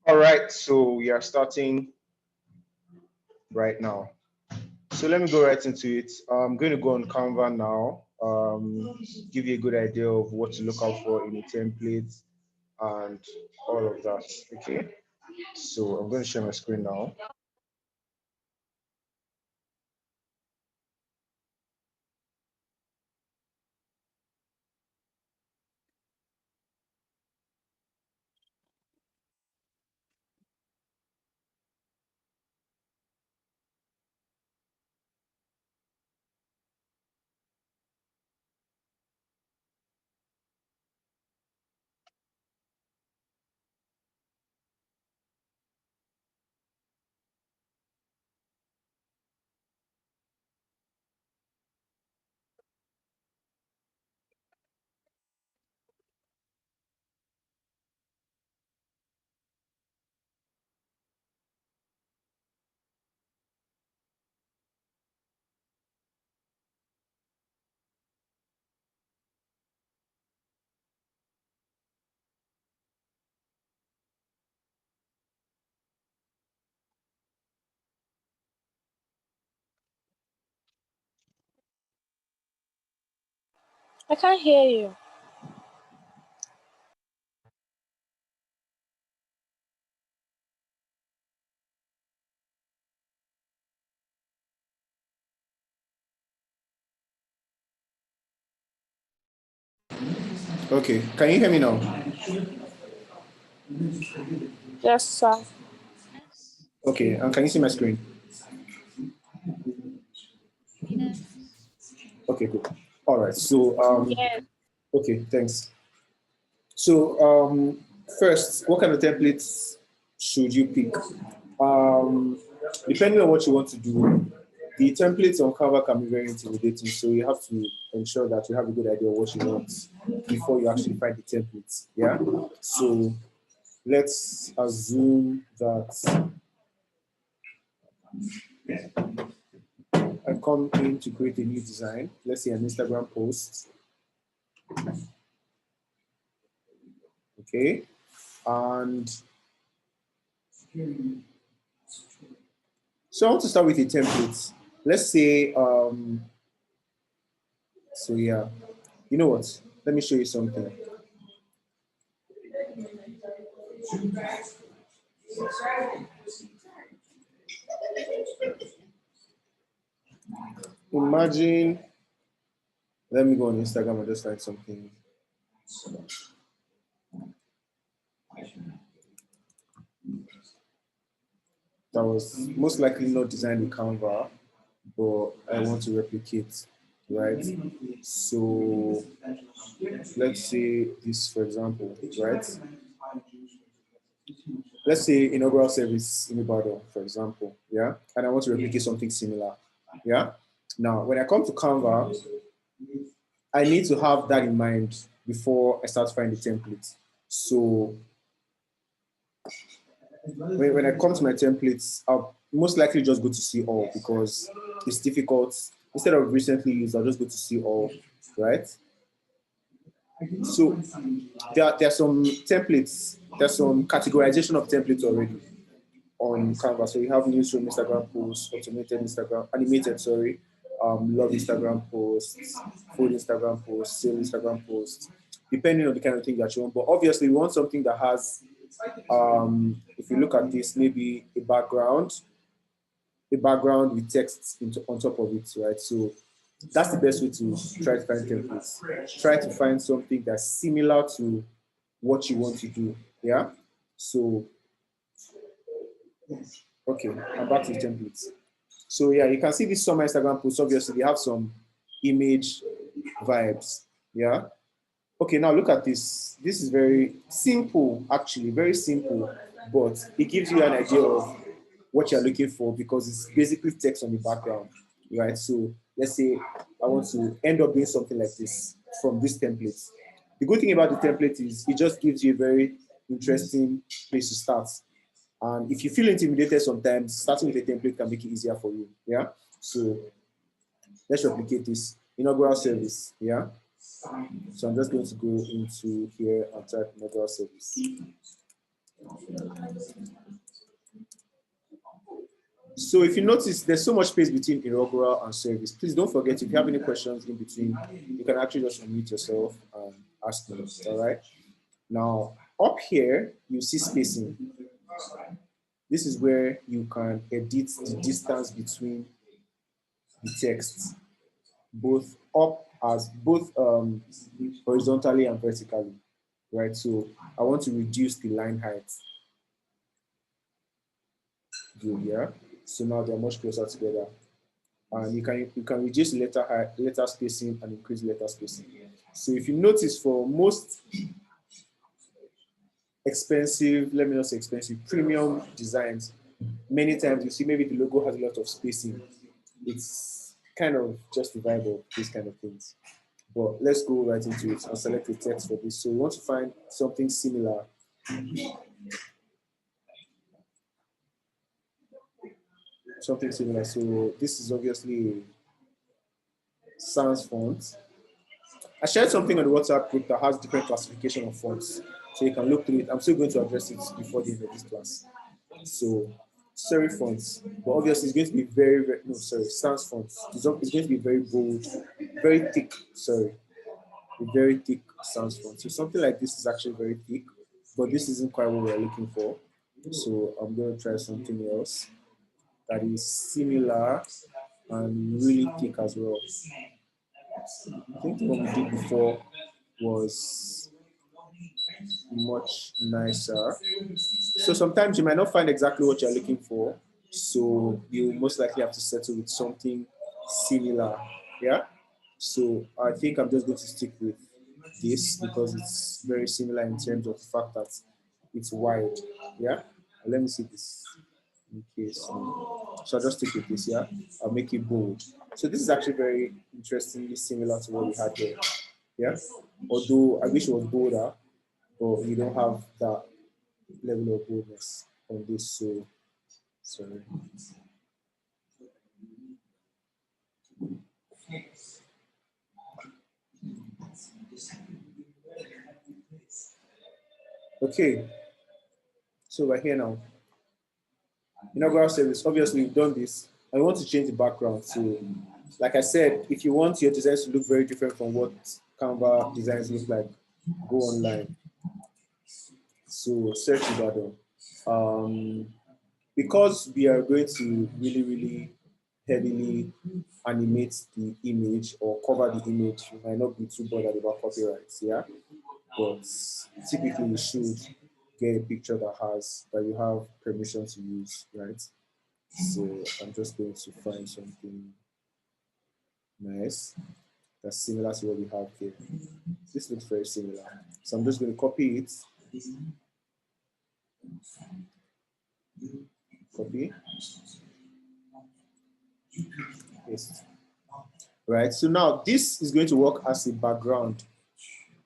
All right, so we are starting right now. So let me go right into it. I'm going to go on Canva now, give you a good idea of what to look out for in a template and all of that. Okay, so I'm going to share my screen now. I can't hear you. Okay, can you hear me now? Yes, sir. Okay, and can you see my screen? Okay, good. All right, so Yes. okay, thanks. So first, what kind of templates should you pick? Depending on what you want to do, the templates on Canva can be very intimidating. So you have to ensure that you have a good idea of what you want before you actually find the templates. Yeah. So let's assume that I come in to create a new design. Let's say an Instagram post. Okay. And so I want to start with a template. Let's say, so yeah, you know what? Let me show you something. Imagine, let me go on Instagram and just write something. That was most likely not designed with Canva, but I want to replicate, right? So let's say this, for example, right? Let's say inaugural service in Ibadan, for example, yeah? And I want to replicate something similar, yeah? Now, when I come to Canva, I need to have that in mind before I start finding the template. So when I come to my templates, I'll most likely just go to see all because it's difficult. Instead of recently used, I'll just go to see all, right? So there are some templates, there's some categorization of templates already on Canva. So you have newsroom Instagram posts, automated Instagram, animated, sorry, love Instagram posts, full Instagram posts, sale Instagram posts, depending on the kind of thing that you want. But obviously, we want something that has, if you look at this, maybe a background with text on top of it, right? So that's the best way to try to find templates. Try to find something that's similar to what you want to do. Yeah. So okay, I'm back to the templates. So yeah, you can see this summer Instagram posts. Obviously, they have some image vibes. Yeah. Okay, now look at this. This is very simple, actually, very simple, but it gives you an idea of what you're looking for because it's basically text on the background, right? So let's say I want to end up doing something like this from this template. The good thing about the template is it just gives you a very interesting place to start. And if you feel intimidated sometimes, starting with a template can make it easier for you. Yeah. So let's replicate this inaugural service. Yeah. So I'm just going to go into here and type inaugural service. So if you notice, there's so much space between inaugural and service. Please don't forget, if you have any questions in between, you can actually just unmute yourself and ask me. All right. Now, up here, you see spacing. This is where you can edit the distance between the text, both horizontally and vertically, right? So I want to reduce the line height. Good, yeah. So now they're much closer together. And you can reduce letter height, letter spacing, and increase letter spacing. So if you notice, for most expensive, let me not say expensive, premium designs, many times you see maybe the logo has a lot of spacing. It's kind of justifiable, these kind of things. But let's go right into it and select the text for this. So we want to find something similar. Something similar. So this is obviously sans font. I shared something on the WhatsApp group that has different classification of fonts. So you can look through it. I'm still going to address it before the end of this class. So serif fonts, but obviously it's going to be sans fonts. It's going to be very bold, very thick, a very thick sans font. So something like this is actually very thick, but this isn't quite what we're looking for. So I'm going to try something else that is similar and really thick as well. I think what we did before was much nicer. So sometimes you might not find exactly what you're looking for. So you most likely have to settle with something similar. Yeah. So I think I'm just going to stick with this because it's very similar in terms of the fact that it's wide. Yeah. Let me see this in case. So I'll just stick with this. Yeah. I'll make it bold. So this is actually very interestingly similar to what we had there. Yeah. Although I wish it was bolder, but you don't have that level of boldness on this. So sorry. Okay, so we're here now. Inaugural service. Obviously, we've done this. I want to change the background. So, like I said, if you want your designs to look very different from what Canva designs look like, go online. So, search Ibadan. Because we are going to really, really heavily animate the image or cover the image, you might not be too bothered about copyrights, yeah? But typically you should get a picture that you have permission to use, right? So I'm just going to find something nice that's similar to what we have here. This looks very similar. So I'm just going to copy it. Copy. Paste. Right. So now this is going to work as a background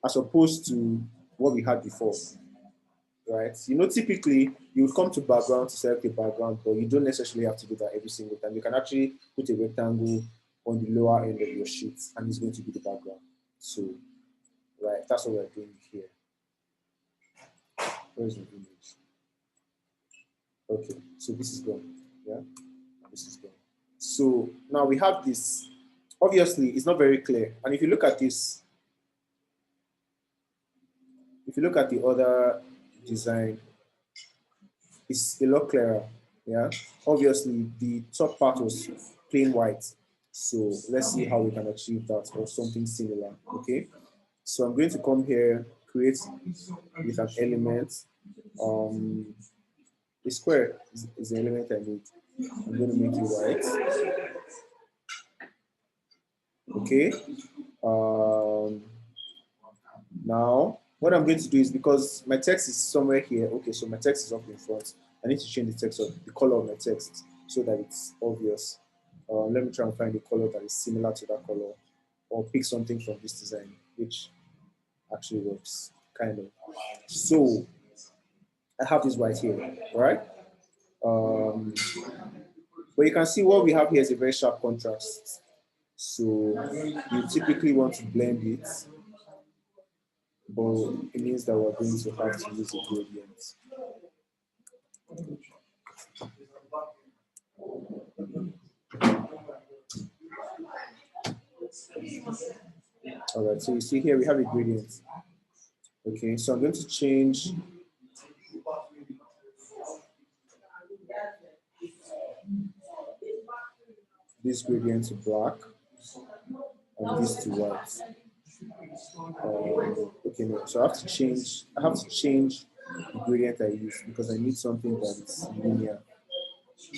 as opposed to what we had before. Right. You know, typically you would come to background to select a background, but you don't necessarily have to do that every single time. You can actually put a rectangle on the lower end of your sheet and it's going to be the background. So, right, that's what we're doing here. Where's the image? Okay, so this is gone. Yeah, this is gone. So now we have this. Obviously, it's not very clear. And if you look at this, if you look at the other design, it's a lot clearer. Yeah, obviously the top part was plain white. So let's see how we can achieve that or something similar. Okay, so I'm going to come here, create with an element. The square is the element I need. I'm going to make it white. Okay. Now, what I'm going to do is because my text is somewhere here. Okay, so my text is up in front. I need to change the text of the color of my text so that it's obvious. Let me try and find a color that is similar to that color, or pick something from this design, which actually works kind of. So I have this white here, right? But you can see what we have here is a very sharp contrast. So you typically want to blend it but it means that we're going to have to use a gradient. All right, so you see here we have a gradient. Okay, so I'm going to change this gradient to black and this to white. Okay, no, so I have to change the gradient I use because I need something that is linear.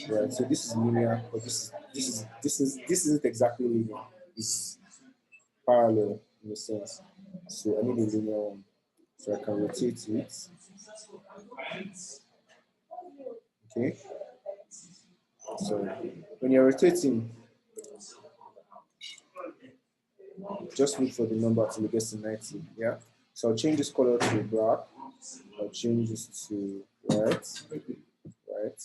Right, so this is linear, but this isn't exactly linear. It's parallel in a sense. So I need a linear one. So I can rotate it. Okay. So when you're rotating, just look for the number till it gets to 90. Yeah. So I'll change this color to black. I'll change this to white. Right.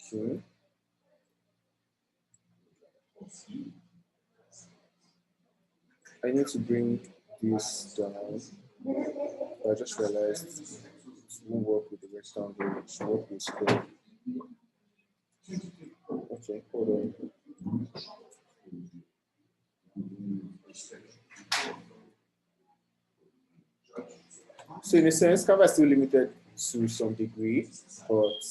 Okay. I need to bring this down. I just realized it won't work with the rectangle, it should work with square. Okay, hold on. So in a sense, Canva is still limited to some degree, but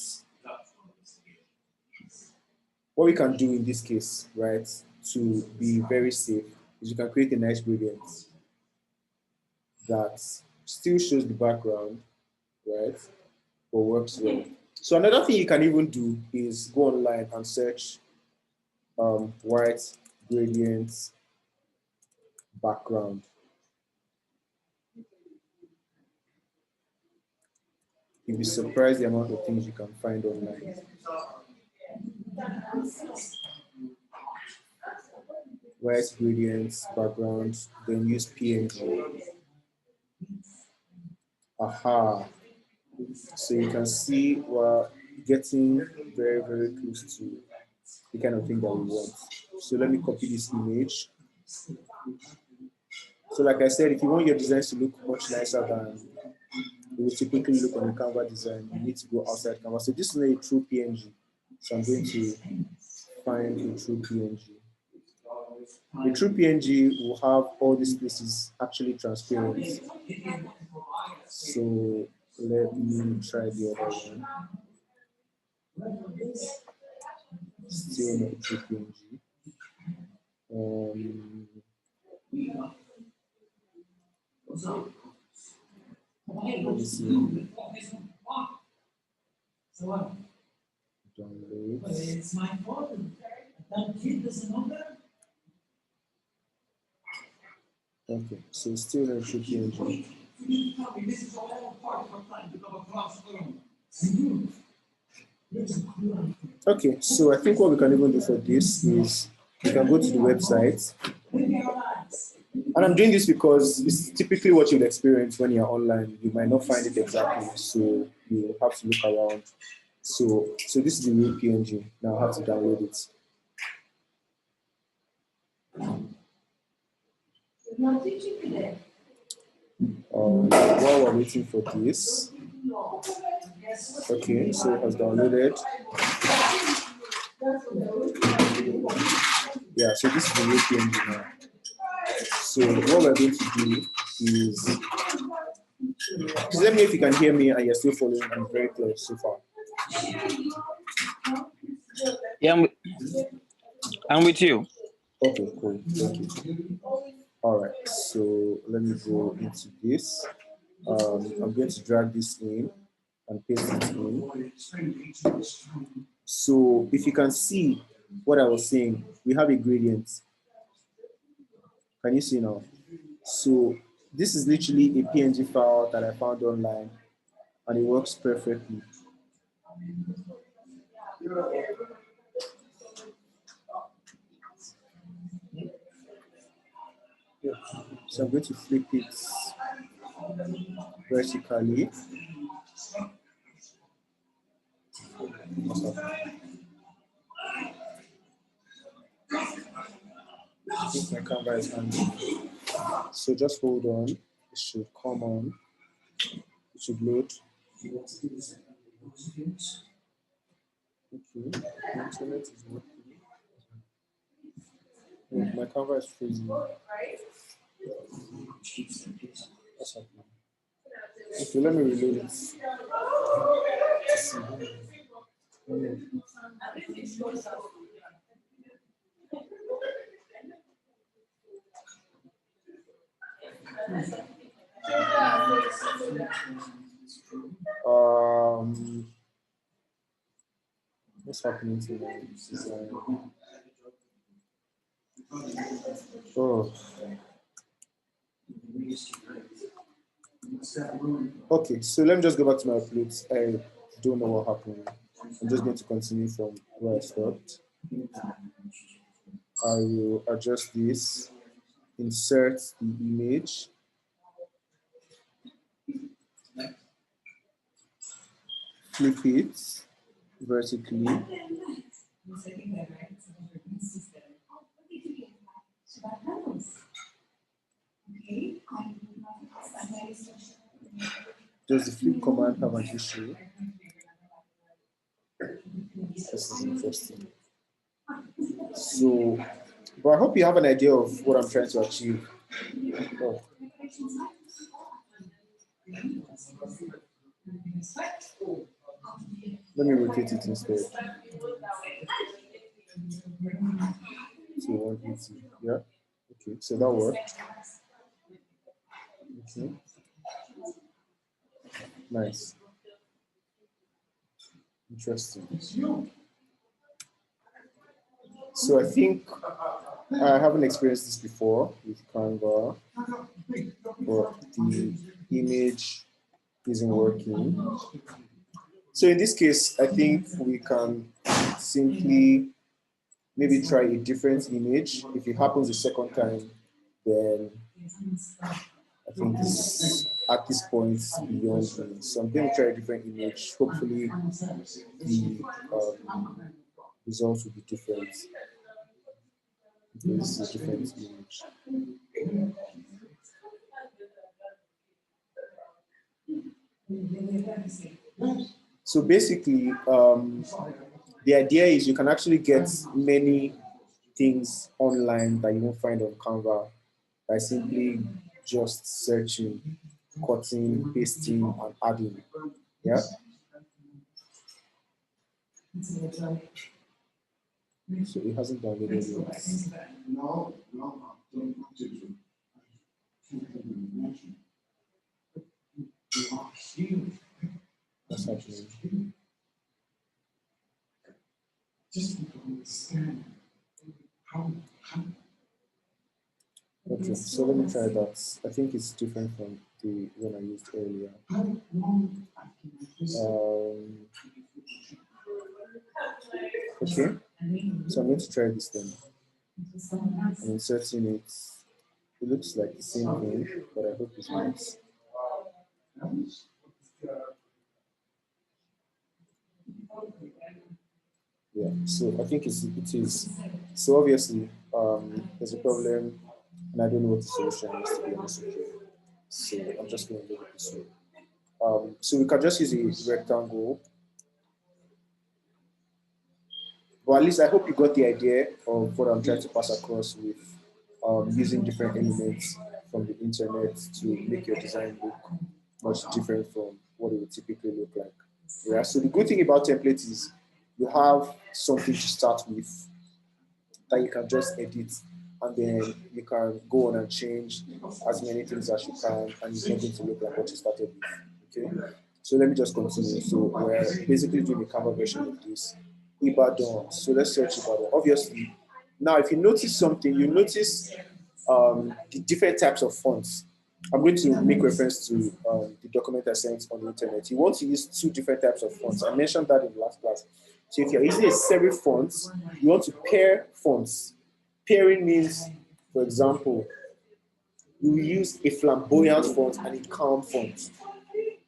what we can do in this case, right, to be very safe, is you can create a nice gradient that still shows the background, right, but works well. So another thing you can even do is go online and search white gradient background. You'll be surprised the amount of things you can find online. White gradients, backgrounds, then use PNG. Aha. So you can see we're getting very, very close to the kind of thing that we want. So let me copy this image. So like I said, if you want your designs to look much nicer than it will typically look on a Canva design, you need to go outside Canva. So this is not a true PNG. So I'm going to find a true PNG. The true PNG will have all these places actually transparent. So let me try the other one. Still not a true PNG. Let me see. Download. Okay, so still not a true PNG. Okay, so I think what we can even do for this is we can go to the website. And I'm doing this because it's typically what you'll experience when you're online. You might not find it exactly, so you have to look around. So this is the real PNG. Now I have to download it. While we're waiting for this, okay, so it has downloaded. Yeah, so this is the real PNG now. So what we're going to do is, please let me know if you can hear me and you're still following. I'm very clear so far. Yeah, I'm with you. Okay, cool. Thank you. All right, so let me go into this. I'm going to drag this in and paste it in. So if you can see what I was saying, we have a gradient. Can you see now? So this is literally a PNG file that I found online and it works perfectly. So I'm going to flip it vertically. think my camera is hanging. So just hold on. It should come on. It should load. Okay. The internet is working. Oh, my camera is freezing. What's happening? Okay, let me reload it. What's happening to my design? Oh. Okay, so let me just go back to my uploads. I don't know what happened. I'm just going to continue from where I stopped. I will adjust this, insert the image. Flip it vertically. Does the flip command have an issue? This is interesting. So, but I hope you have an idea of what I'm trying to achieve. Oh. Let me rotate it instead. So 180, yeah. Okay, so that worked. Okay. Nice. Interesting. So I think I haven't experienced this before with Canva, but the image isn't working. So in this case, I think we can simply maybe try a different image. If it happens the second time, then I think this, at this point, it's beyond me. So I'm going to try a different image. Hopefully, the results will be different. This is a different image. So basically, the idea is you can actually get many things online that you won't find on Canva by simply just searching, cutting, pasting, and adding. Yeah. So it hasn't downloaded yet. What's happening? Okay, so let me try that. I think it's different from the one I used earlier. Okay, so I'm going to try this then. I'm inserting it. It looks like the same thing, but I hope it's not. Yeah, so I think it is. So obviously, there's a problem, and I don't know what the solution is, to be honest with you. So I'm just going to do it this way. So we can just use a rectangle. But at least I hope you got the idea of what I'm trying to pass across with using different elements from the internet to make your design look much different from what it would typically look like. Yeah. So the good thing about templates is you have something to start with that you can just edit, and then you can go on and change as many things as you can, and it's not going to look like what you started with. Okay. So let me just continue. So we're basically doing a Canva version of this. Ibadan. So let's search Ibadan. Obviously, now if you notice something, you notice the different types of fonts. I'm going to make reference to the document I sent on the internet. You want to use 2 different types of fonts. I mentioned that in the last class. So if you're using a serif font, you want to pair fonts. Pairing means, for example, you use a flamboyant font and a calm font.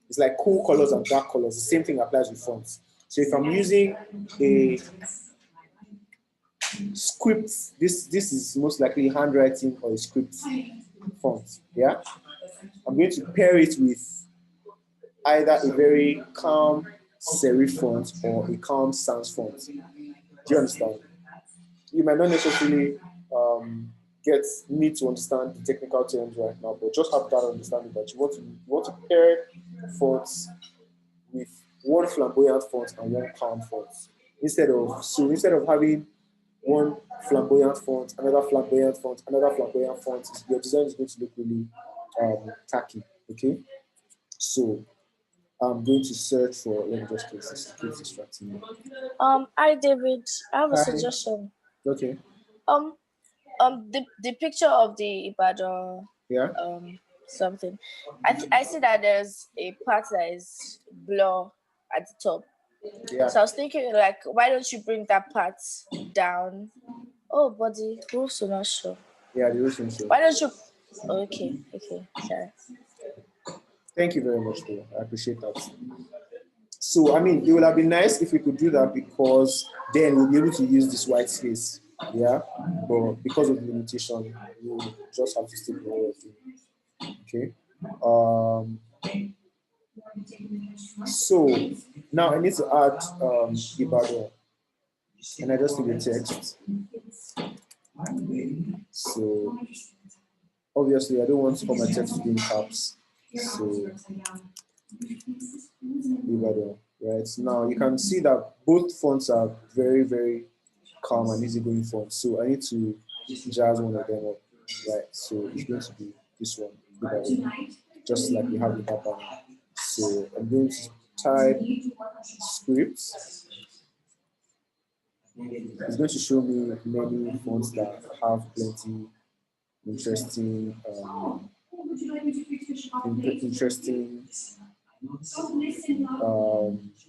It's like cool colors and dark colors. The same thing applies with fonts. So if I'm using a script. This is most likely handwriting or a script font. Yeah, I'm going to pair it with either a very calm serif font or a calm sans font. Do you understand? You might not necessarily need to understand the technical terms right now, but just have that understanding that you want to pair fonts with one flamboyant font and one calm font. Instead of having one flamboyant font, another flamboyant font, another flamboyant font, your design is going to look really tacky. Okay, so I'm going to search for. Let me just close this. Keep distracting me. Hi David, I have a Hi. suggestion. Okay. The picture of the Ibadan Yeah. something. I see that there's a part that is blur at the top. Yeah. So I was thinking, like, why don't you bring that part down? Oh, but the rules are not sure. Yeah, the ocean show. Why don't you? Okay, sorry. Thank you very much, bro. I appreciate that. So, I mean, it would have been nice if we could do that because then we'll be able to use this white space. Yeah. But because of the limitation, we'll just have to stick with what we're doing. Okay. So now I need to add Ibadan, and I just need the text. So obviously I don't want all my text to be in caps. So Ibadan, right? Now you can see that both fonts are very, very calm and easygoing fonts. So I need to jazz one of them up, right? So it's going to be this one, Ibadan, just like we have in that banner. So I'm going to type scripts. It's going to show me many fonts that have plenty interesting,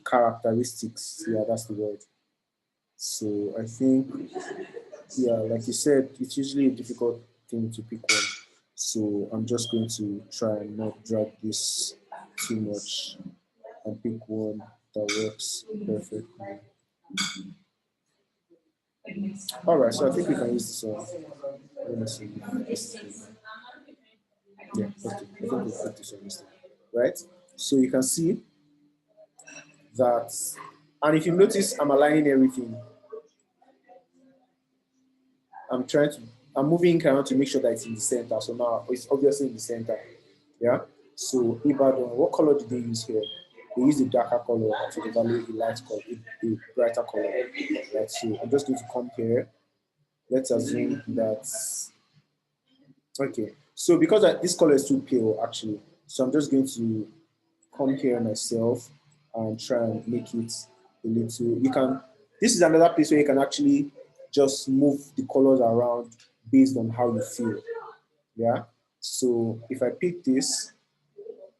characteristics. Yeah, that's the word. So I think, yeah, like you said, it's usually a difficult thing to pick one. So I'm just going to try and not drag this too much and pick one that works perfectly. All right, so I think we can use this one. Let me see. Yeah, okay. I think we'll put this one instead. Right? So you can see that, and if you notice, I'm aligning everything. I'm moving around to make sure that it's in the center. So now it's obviously in the center. Yeah. So Ibadan, what color did they use here? They used a darker color to evaluate a light color, a brighter color. Right. So I'm just going to come here. Let's assume that. Okay. So because this color is too pale, actually, so I'm just going to come here myself and try and make it a little. You can. This is another place where you can actually just move the colors around based on how you feel. Yeah. So if I pick this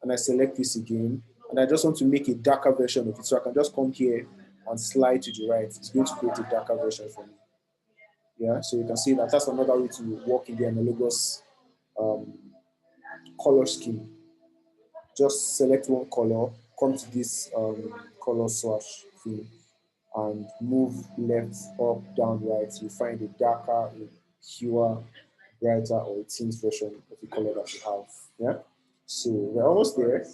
and I select this again, and I just want to make a darker version of it, so I can just come here and slide to the right. It's going to create a darker version for me. Yeah. So you can see that that's another way to work in the analogous color scheme. Just select one color, come to this color swatch thing, and move left, up, down, right. You find a darker, a fewer, brighter, or a tint version of the color that you have. Yeah. So we're almost there.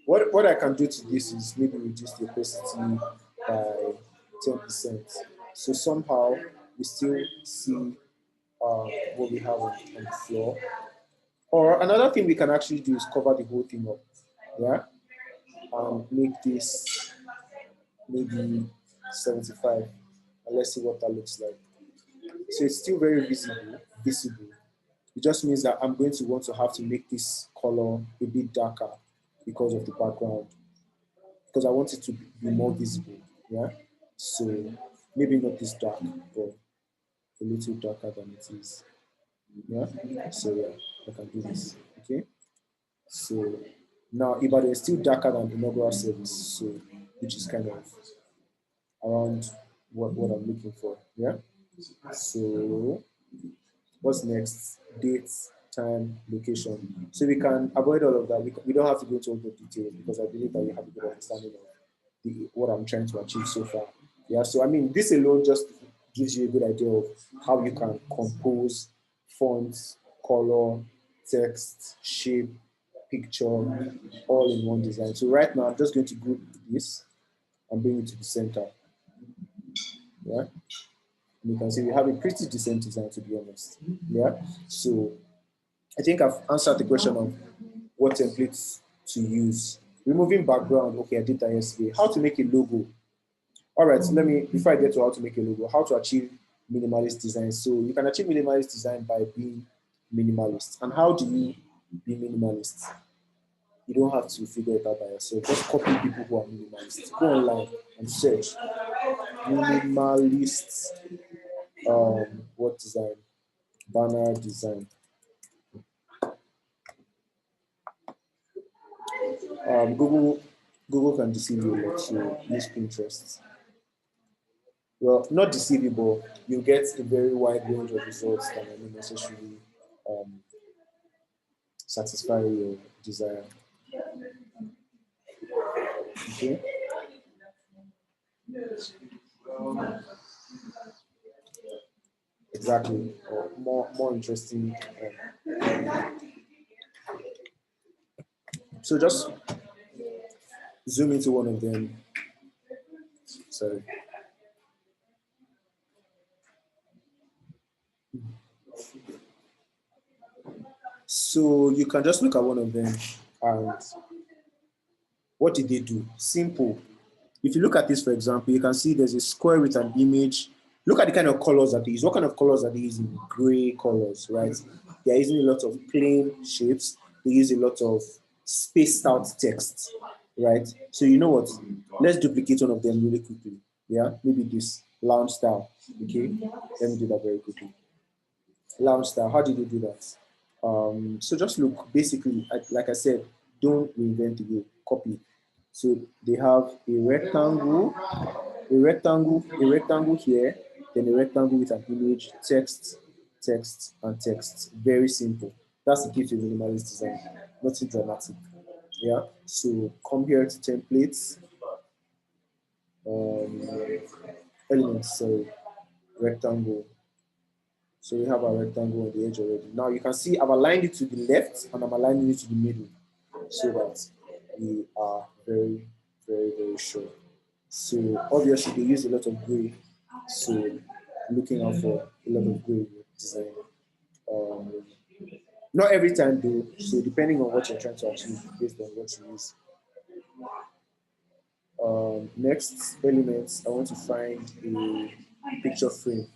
What I can do to this is maybe reduce the opacity by 10%. So somehow we still see what we have on the floor. Or another thing we can actually do is cover the whole thing up. Yeah. And make this maybe 75. And let's see what that looks like. So it's still very visible. It just means that I'm going to want to have to make this color a bit darker because of the background. Because I want it to be more visible. Yeah. So maybe not this dark, but a little darker than it is. Yeah. So yeah, I can do this. Okay. So now Ibadan is still darker than inaugural service, so which is kind of around what I'm looking for. Yeah. So what's next? Dates, time, location. So we can avoid all of that. We don't have to go into all the details because I believe that we have a good understanding of what I'm trying to achieve so far. Yeah. So I mean, this alone just gives you a good idea of how you can compose fonts, color, text, shape, picture, all in one design. So right now, I'm just going to group this and bring it to the center. Yeah. And you can see we have a pretty decent design, to be honest. Yeah. So I think I've answered the question of what templates to use. Removing background. Okay, I did that yesterday. How to make a logo. All right, so let me, before I get to how to make a logo, how to achieve minimalist design. So you can achieve minimalist design by being minimalist. And how do you be minimalist? You don't have to figure it out by yourself. Just copy people who are minimalist. Go online and search minimalist what design? Banner design. Google can deceive you a lot, so use Pinterest. Well, not deceive you, but you get a very wide range of results that are not necessarily satisfy your desire. Okay. Exactly. Or more interesting. So just zoom into one of them. Sorry. So you can just look at one of them and what did they do? Simple. If you look at this, for example, you can see there's a square with an image. Look at the kind of colors that they use. What kind of colors are they using? Gray colors, right? They're using a lot of plain shapes. They use a lot of spaced out text, right? So you know what? Let's duplicate one of them really quickly. Yeah, maybe this lounge style. Okay, let me do that very quickly. Lounge style. How did you do that? So just look. Basically, like I said, don't reinvent the wheel. Copy. So they have a rectangle here, then a rectangle with an image, text, text, and text. Very simple. That's the key to minimalist design. Nothing dramatic. Yeah. So come here to templates, um, elements. Sorry, rectangle. So we have our rectangle on the edge already. Now you can see I've aligned it to the left and I'm aligning it to the middle so that we are very, very, very sure. So obviously they use a lot of gray. So looking out for a lot of gray design. Um, Not every time though. So depending on what you're trying to achieve based on what you use. Next elements, I want to find a picture frame.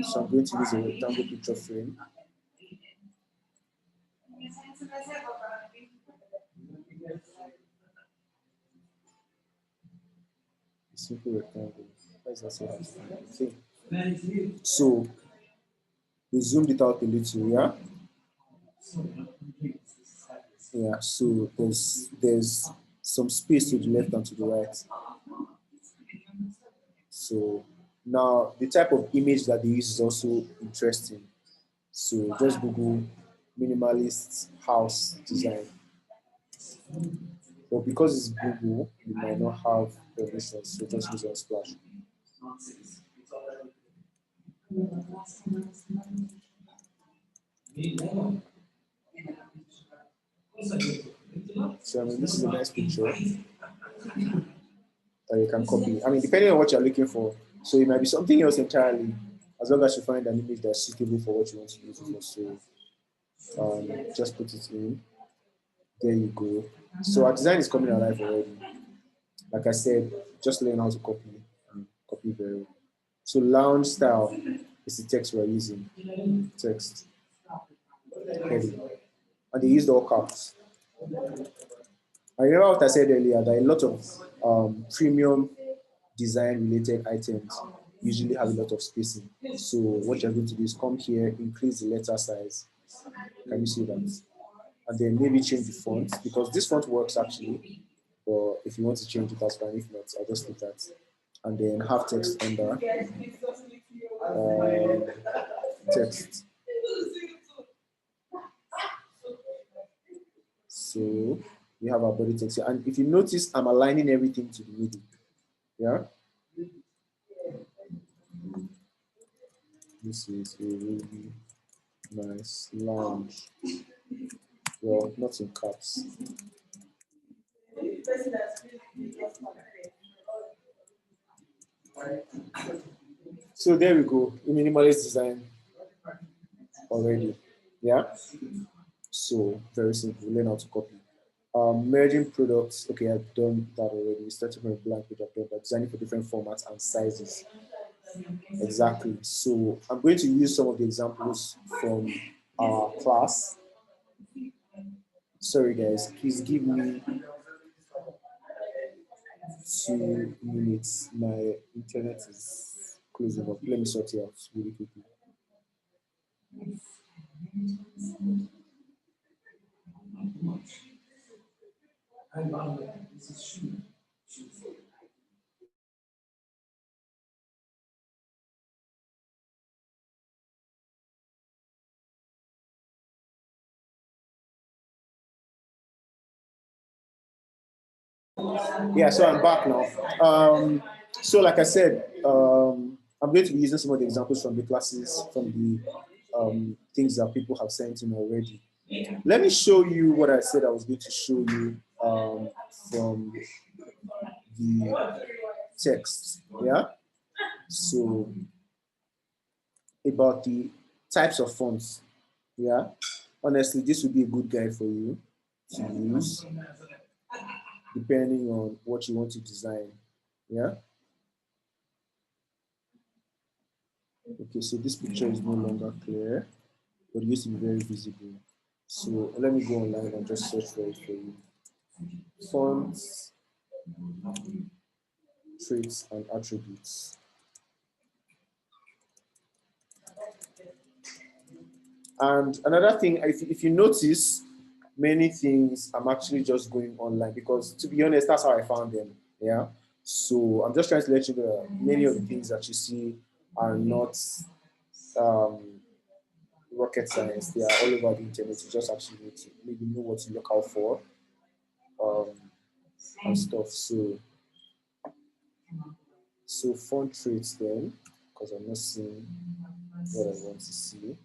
So I'm going to use a rectangle picture frame. Simple rectangle. Why is that so hard to find? Okay. So we zoomed it out a little, yeah? Yeah, so there's some space to the left and to the right. So now the type of image that they use is also interesting. So just Google minimalist house design. But because it's Google, you might not have permission, so just use Unsplash. So I mean, this is a nice picture that you can copy. I mean, depending on what you're looking for. So it might be something else entirely, as long as you find an image that's suitable for what you want to use it for. So just put it in. There you go. So our design is coming alive already. Like I said, just learn how to copy and copy very well. So lounge style is the text we're using. Text. Heading. And they used all caps. I remember what I said earlier that a lot of premium design related items usually have a lot of spacing. So what you're going to do is come here, increase the letter size. Can you see that? And then maybe change the font because this font works actually. But if you want to change it, that's fine. If not, I'll just leave that. And then have text under text. So we have our body text here. And if you notice, I'm aligning everything to the middle. Yeah. This is a really nice lounge. Well, not in caps. So there we go, a minimalist design already. Yeah. So very simple. Learn how to copy. Merging products. Okay, I've done that already. Starting from a blank page, I've done that. Designing for different formats and sizes. Exactly. So I'm going to use some of the examples from our class. Sorry guys, please give me 2 minutes. My internet is closing up. Let me sort it out really quickly. Yeah, so I'm back now. So like I said, I'm going to be using some of the examples from the classes, from the things that people have sent in already. Let me show you what I said I was going to show you from the text. Yeah. So about the types of fonts. Yeah. Honestly, this would be a good guide for you to use, depending on what you want to design. Yeah. Okay, so this picture is no longer clear, but it used to be very visible. So let me go online and just search for it for you. Fonts, traits, and attributes. And another thing, if you notice, many things I'm actually just going online because, to be honest, that's how I found them. Yeah. So I'm just trying to let you know that many of the things that you see are not rocket science. They are all over the internet. You just actually need to maybe know what to look out for and stuff. So font traits then, because I'm not seeing what I want to see.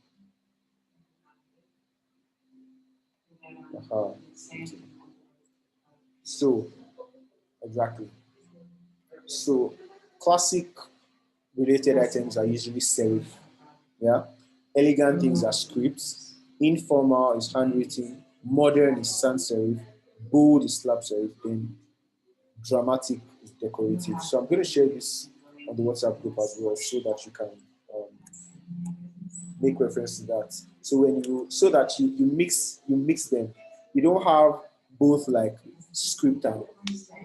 Aha. Okay. So exactly. So classic related items are usually serif. Yeah. Elegant things are scripts. Informal is handwritten. Modern is sans serif. Bold is slab serif. Then dramatic is decorative. So I'm going to share this on the WhatsApp group as well, so that you can make reference to that. So when you that you mix them, you don't have both like script and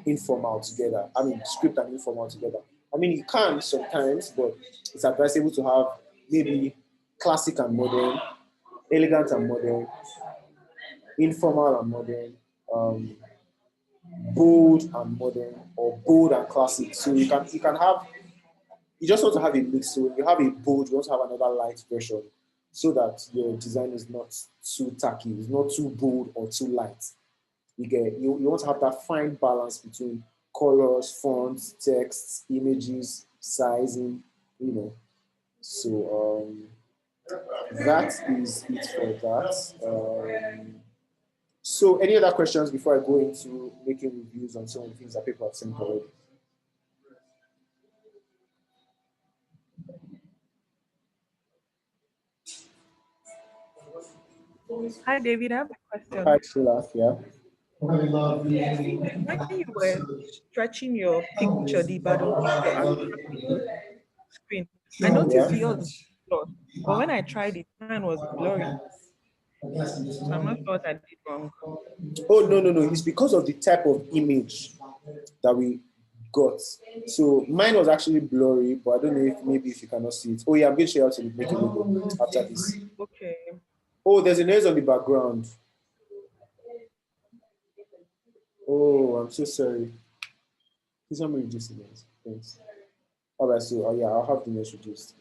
informal together. I mean script and informal together. I mean you can sometimes, but it's advisable to have maybe classic and modern, elegant and modern, informal and modern, bold and modern, or bold and classic. So you can have, you just want to have a mix. So when you have a bold, you want to have another light version, so that your design is not too tacky, it's not too bold or too light. You want to have that fine balance between colors, fonts, texts, images, sizing, you know. So that is it for that. So any other questions before I go into making reviews on some of the things that people have seen already? Hi, David. I have a Hi, question. Sheila. Yeah. When you were stretching your picture, the bottom of your screen, I noticed Yeah. yours was blurred. But when I tried it, mine was blurry. So I'm not sure what I did wrong. Oh, no, no, no. It's because of the type of image that we got. So mine was actually blurry, but I don't know if maybe if you cannot see it. Oh, yeah, I'm going to show you how to make a logo after this. Okay. Oh, there's a noise on the background. Oh, I'm so sorry. Please help me reduce the noise. Thanks. All right, so yeah, I'll have the noise reduced.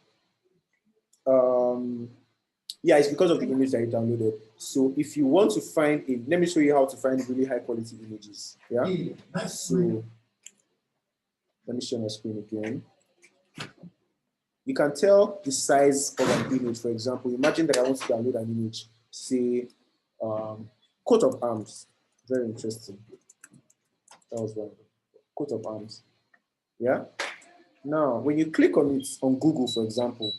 Yeah, it's because of the image that you downloaded. So if you want to find a, let me show you how to find really high quality images. Yeah. So let me share my screen again. You can tell the size of an image. For example, imagine that I want to download an image, say, coat of arms. Very interesting. That was one. Coat of arms. Yeah. Now, when you click on it on Google, for example,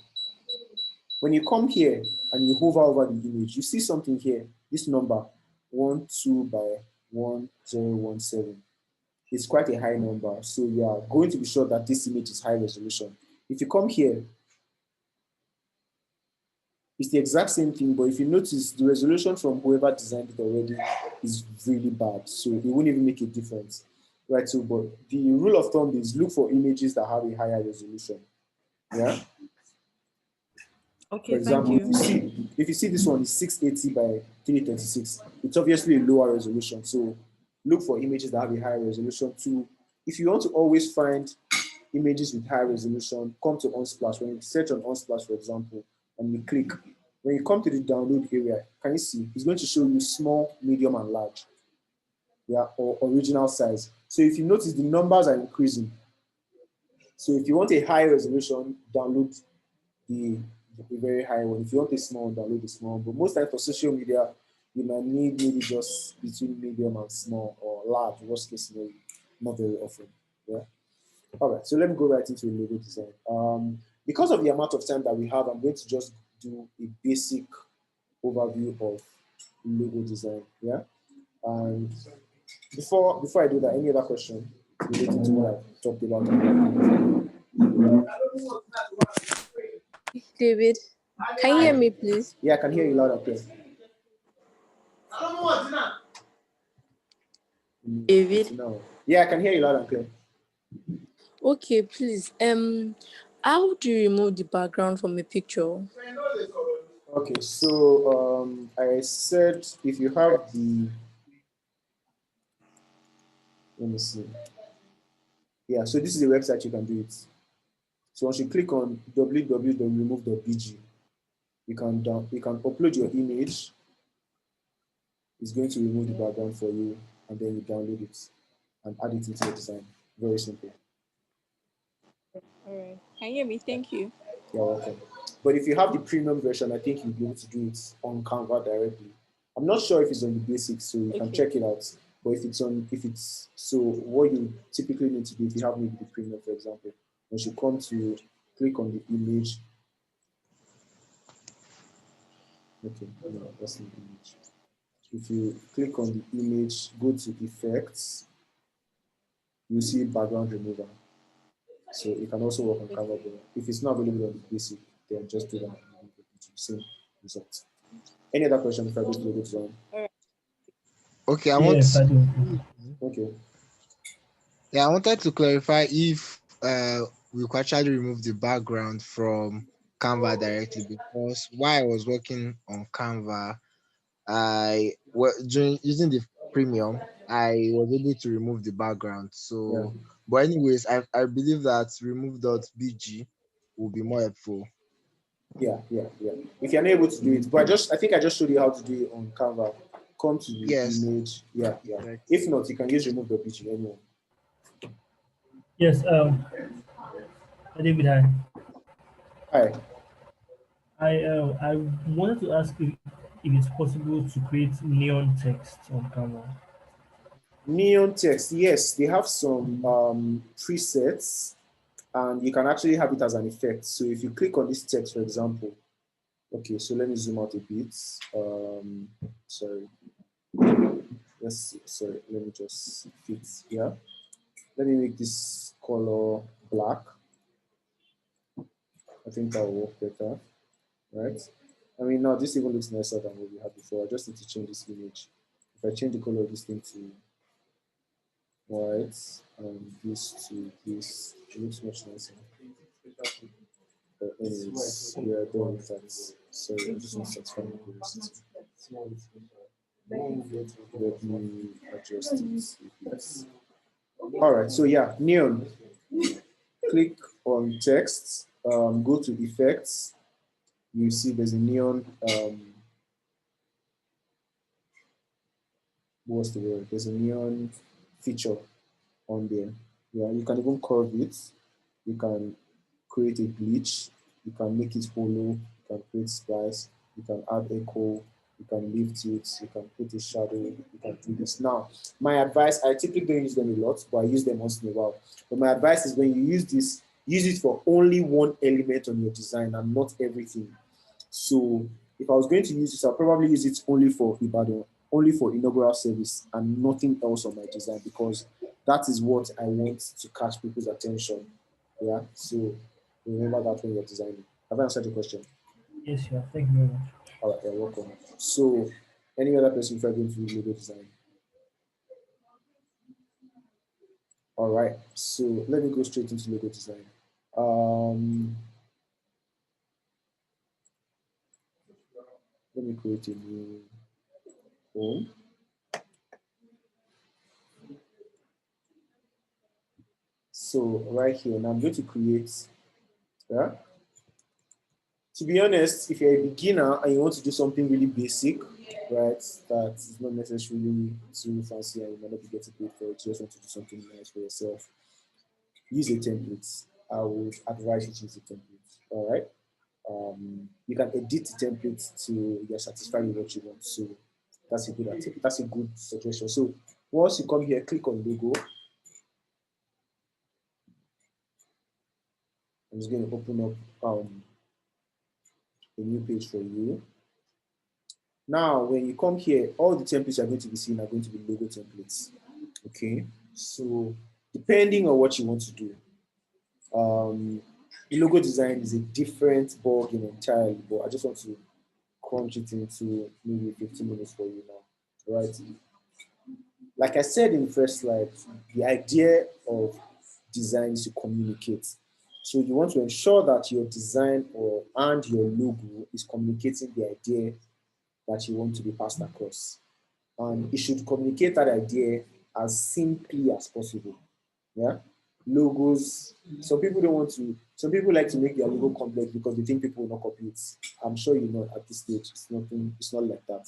when you come here and you hover over the image, you see something here. This number 12 by 1017. It's quite a high number. So you are going to be sure that this image is high resolution. If you come here, it's the exact same thing, but if you notice, the resolution from whoever designed it already is really bad. So it won't even make a difference. Right, so but the rule of thumb is look for images that have a higher resolution. Yeah. For Okay, thank example, you. if you see this one is 680 by 326, it's obviously a lower resolution. So look for images that have a higher resolution too. If you want to always find images with high resolution, come to Unsplash. When you search on Unsplash, for example, and you click, when you come to the download area, can you see? It's going to show you small, medium, and large. Yeah, or original size. So if you notice, the numbers are increasing. So if you want a high resolution, download the very high one. If you want a small, download the small. But most times for social media, you might need maybe just between medium and small or large, worst case scenario, not very often. Yeah. All right, so let me go right into logo design. Because of the amount of time that we have, I'm going to just do a basic overview of logo design. Yeah. And before I do that, any other question related to what I talked about? David, can you hear me, please? Yeah, I can hear you loud and clear. David. Yeah, I can hear you loud and clear. Okay, please. How do you remove the background from a picture? Okay, so I said if you have the, let me see. Yeah, so this is a website you can do it. So once you click on www.remove.bg, you can upload your image. It's going to remove the background for you, and then you download it and add it into your design. Very simple. All right. Can you hear me? Thank you. You're welcome. But if you have the premium version, I think you'll be able to do it on Canva directly. I'm not sure if it's on the basics, so you can check it out. But so what you typically need to do if you have maybe the premium, for example, once you come to click on the image. Okay, no, that's the image. If you click on the image, go to effects, you see background remover. So it can also work on Canva. If it's not available on the basic, then just do that. Same result. Any other question before I go to the design? Okay, Yes, I do. Okay. Yeah, I wanted to clarify if we could actually remove the background from Canva directly, because while I was working on Canva, during using the premium, I was able to remove the background. So, but anyways, I believe that remove.bg will be more helpful. Yeah. If you're not able to do it, but I think I just showed you how to do it on Canva. Come to the image. Yeah. If not, you can use remove.bg anyway. Yes, David, hi. Hi. I wanted to ask if it's possible to create neon text on Canva. Neon text, yes, they have some presets, and you can actually have it as an effect. So if you click on this text, for example, okay, so let me zoom out a bit. Sorry. Sorry, let me just fit here. Let me make this color black. I think that will work better, right? I mean, now this even looks nicer than what we had before. I just need to change this image. If I change the color of this thing to white and this to this, it looks much nicer. But anyways, we are done with that. So I just want to satisfy my curiosity. Let me adjust it. All right, so yeah, neon. Click on text, go to effects. You see there's a neon, what's the word? There's a neon feature on there. Yeah, you can even curve it. You can create a glitch, you can make it hollow, you can create splice, you can add echo, you can lift it, you can put a shadow, you can do this. Now, my advice, I typically don't use them a lot, but I use them once in a while. But my advice is when you use this, use it for only one element on your design and not everything. So if I was going to use this, I'll probably use it only for Ibadan, only for inaugural service and nothing else on my design, because that is what I want to catch people's attention. Yeah, so remember that when you're designing. Have I answered your question? Yes, yeah. Thank you very much. All right, you're welcome. So any other person if you're going to do logo design? All right, so let me go straight into logo design. Let me create a new form. So right here, now I'm going to create, yeah. To be honest, if you're a beginner and you want to do something really basic, right, that is not necessarily too fancy and you might not be getting paid for it, you just want to do something nice for yourself, use a template. I would advise you to use a template, all right? You can edit the template to you're satisfied with what you want. So that's a good suggestion. So once you come here, click on logo. I'm just going to open up a new page for you. Now, when you come here, all the templates you're going to be seeing are going to be logo templates. Okay, so depending on what you want to do, logo design is a different ballgame entirely, but I just want to crunch it into maybe 15 minutes for you now, right? Like I said in the first slide, the idea of design is to communicate. So you want to ensure that your design and your logo is communicating the idea that you want to be passed across. And it should communicate that idea as simply as possible. Yeah. Logos. Some people like to make their logo complex because they think people will not copy it. I'm sure you know at this stage, it's not like that.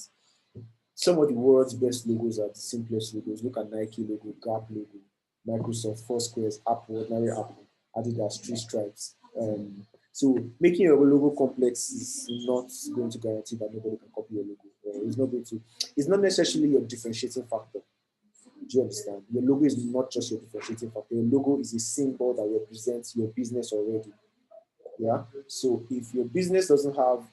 Some of the world's best logos are the simplest logos. Look at Nike logo, Gap logo, Microsoft, Foursquares, Apple, ordinary Apple, Adidas, three stripes. So making your logo complex is not going to guarantee that nobody can copy your logo. It's not necessarily your differentiating factor. Do you understand? Your logo is not just your differentiating factor. Your logo is a symbol that represents your business already. Yeah. So if your business doesn't have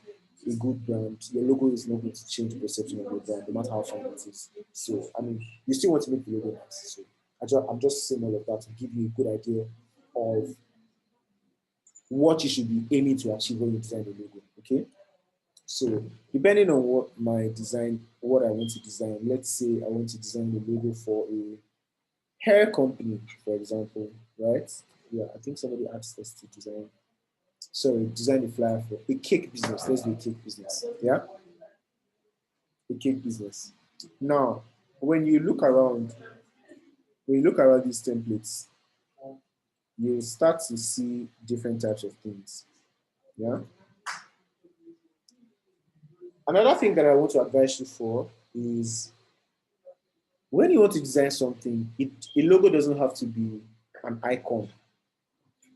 a good brand, your logo is not going to change the perception of your brand, no matter how fun it is. So I mean, you still want to make the logo nice. So I'm just saying all of that to give you a good idea of what you should be aiming to achieve when you design the logo. Okay. So depending on what I want to design, let's say I want to design the logo for a hair company, for example, right? Yeah, I think somebody asked us to design a flyer for a cake business. Let's do a cake business. Yeah, a cake business. Now, when you look around these templates, you start to see different types of things. Yeah. Another thing that I want to advise you for is when you want to design something, a logo doesn't have to be an icon.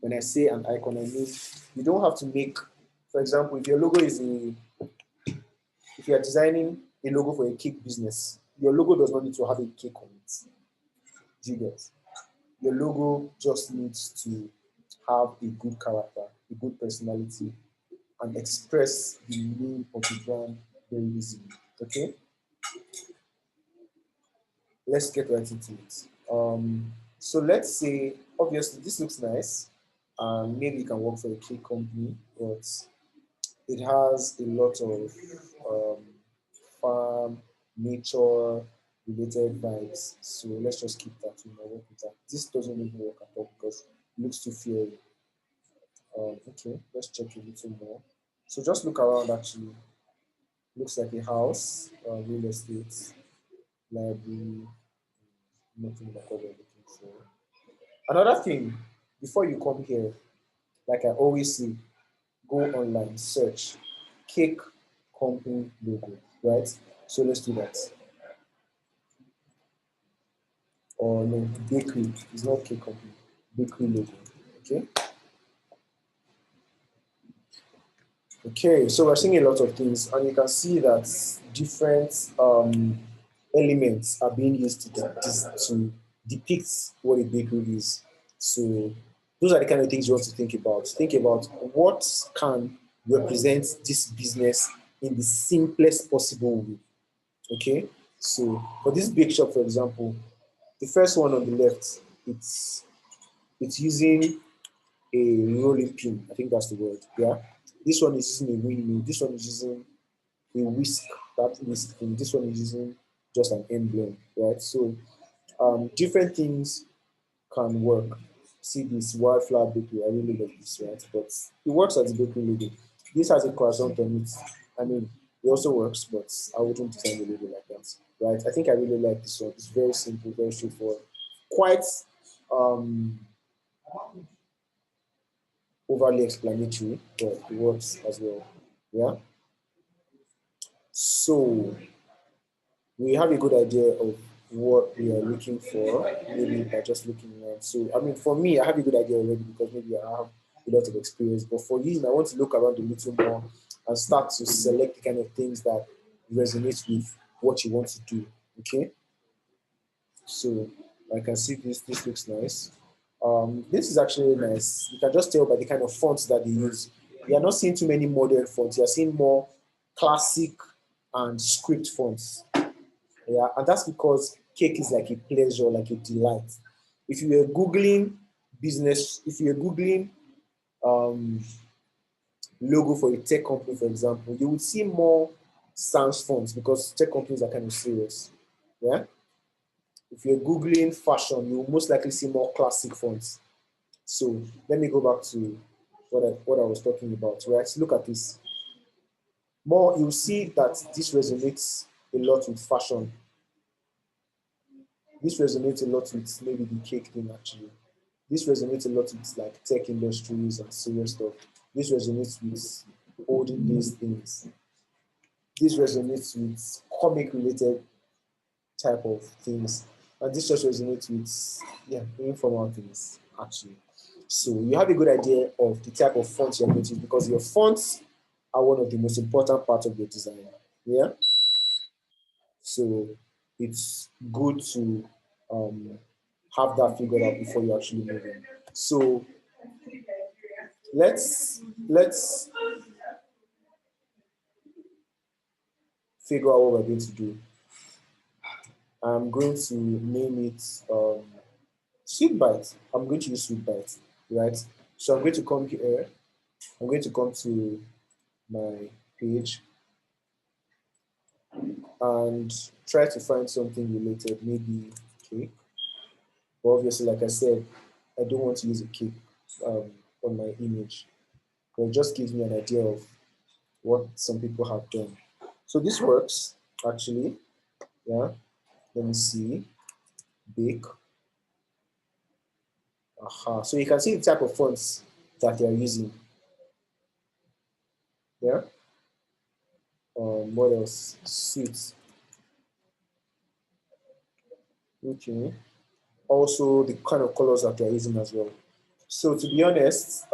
When I say an icon, I mean you don't have to make, for example, if you're designing a logo for a cake business, your logo does not need to have a cake on it. Do you get? Your logo just needs to have a good character, a good personality, and express the name of the brand very easily. Okay? Let's get right into it. So let's say, obviously, this looks nice. Maybe it can work for a cake company, but it has a lot of farm, nature related vibes. So let's just keep that. Work with that. This doesn't even work at all because it looks too fiery. Okay, let's check a little more. So just look around actually. Looks like a house, real estate, library, nothing like what we're looking for. Another thing, before you come here, like I always say, go online, search cake company logo, right? So let's do that. Or no, bakery. It's not cake company. Bakery logo. Okay. Okay, so we're seeing a lot of things, and you can see that different elements are being used to depict what a bakery is. So those are the kind of things you want to think about. Think about what can represent this business in the simplest possible way. Okay, so for this bake shop, for example, the first one on the left, it's using a rolling pin. I think that's the word. Yeah. This one is using a windmill. This one is using a whisk. That whisk thing. This one is using just an emblem, right? So different things can work. See this wildflower bakery. I really love this, right? But it works as a bakery logo. This has a croissant on it. I mean, it also works, but I wouldn't design the logo like that, right? I think I really like this one. It's very simple, very straightforward, quite um, overly explanatory, but it works as well. Yeah. So we have a good idea of what we are looking for, maybe by just looking around. So I mean, for me, I have a good idea already because maybe I have a lot of experience. But for you, I want to look around a little more and start to select the kind of things that resonate with what you want to do. Okay. So I can see this. This looks nice. This is actually nice. You can just tell by the kind of fonts that they use. You are not seeing too many modern fonts. You are seeing more classic and script fonts. Yeah, and that's because cake is like a pleasure, like a delight. If you were googling business, if you were googling um, logo for a tech company, for example, you would see more sans fonts because tech companies are kind of serious. Yeah. If you're googling fashion, you will most likely see more classic fonts. So let me go back to what I was talking about. Right, look at this. More, you'll see that this resonates a lot with fashion. This resonates a lot with maybe the cake thing actually. This resonates a lot with like tech industries and serious stuff. This resonates with olden days things. This resonates with comic related type of things. And this just resonates with informal things actually. So you have a good idea of the type of fonts you're going to use because your fonts are one of the most important parts of your design. Yeah. So it's good to have that figured out before you actually move in. So let's figure out what we're going to do. I'm going to name it Sweet Bite. I'm going to use Sweet Bite, right? So I'm going to come here. I'm going to come to my page and try to find something related, maybe cake. But obviously, like I said, I don't want to use a cake on my image. But it just gives me an idea of what some people have done. So this works actually. Yeah. Let me see. Bake. Aha. So you can see the type of fonts that they are using. Yeah. What else? Sweet. Okay. Also the kind of colors that they're using as well. So to be honest,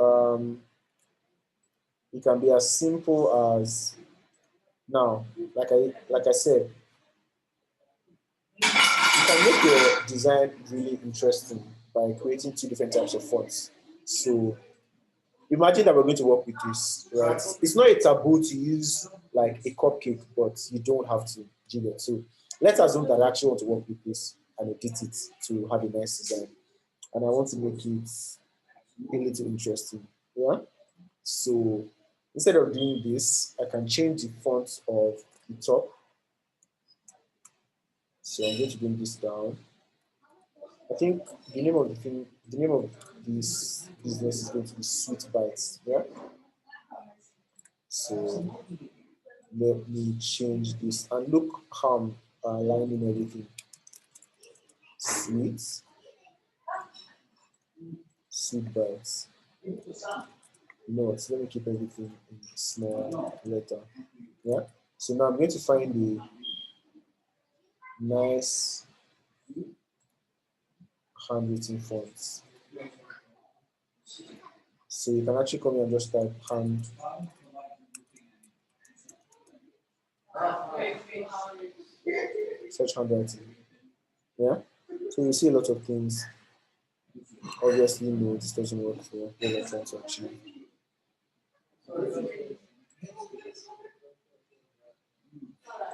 it can be as simple as now, like I said, you can make your design really interesting by creating two different types of fonts. So imagine that we're going to work with this, right? It's not a taboo to use like a cupcake, but you don't have to do it. So let's assume that I actually want to work with this and edit it to have a nice design. And I want to make it a little interesting. Yeah. So instead of doing this, I can change the font of the top. So I'm going to bring this down. I think the name of the name of this business is going to be Sweet Bites. Yeah. So let me change this and look how I'm aligning everything. Sweet Bites. You know what? Let me keep everything in small letter. Yeah. So now I'm going to find the nice handwritten fonts. So you can actually come here and just type hand Such handwriting. Yeah. So you see a lot of things. Obviously, no, this doesn't work for what we're trying to achieve.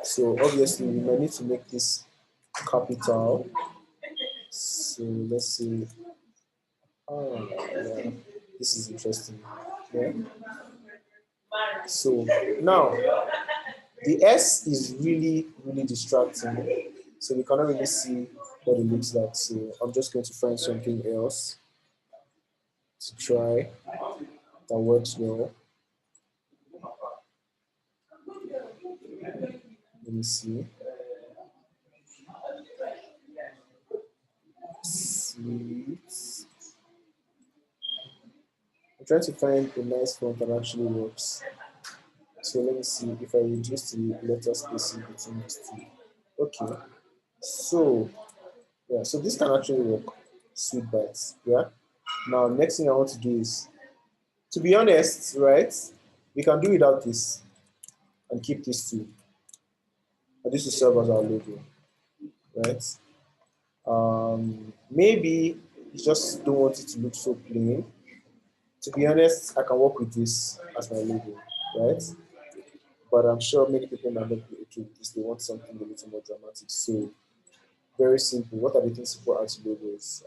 So obviously, we might need to make this capital. So let's see. Oh, yeah. This is interesting. Yeah. So now the S is really, really distracting. So we cannot really see what it looks like. So I'm just going to find something else to try that works well. Let me see. Sweet. I'm trying to find a nice font that actually works. So let me see if I reduce the letter spacing between these two. Okay. So yeah, so this can actually work. Sweet bites. Yeah. Now next thing I want to do is, to be honest, right? We can do without this and keep this too. And this will serve as our logo, right? Maybe you just don't want it to look so plain. To be honest, I can work with this as my logo, right? But I'm sure many people might not be okay with this. They want something a little more dramatic. So very simple. What are the things people add to logos?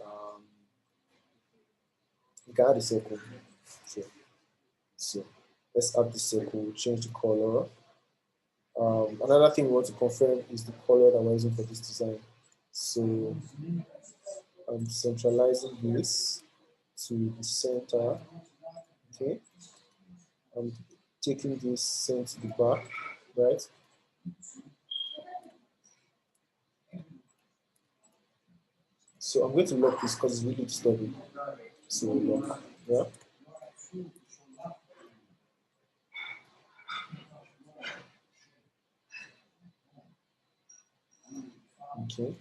You can add a circle. So let's add the circle, change the color. Another thing we want to confirm is the color that we're using for this design. So I'm centralizing this to the center. Okay. I'm taking this sent to the back, right? So I'm going to lock this because it's really disturbing. So lock, yeah. Okay.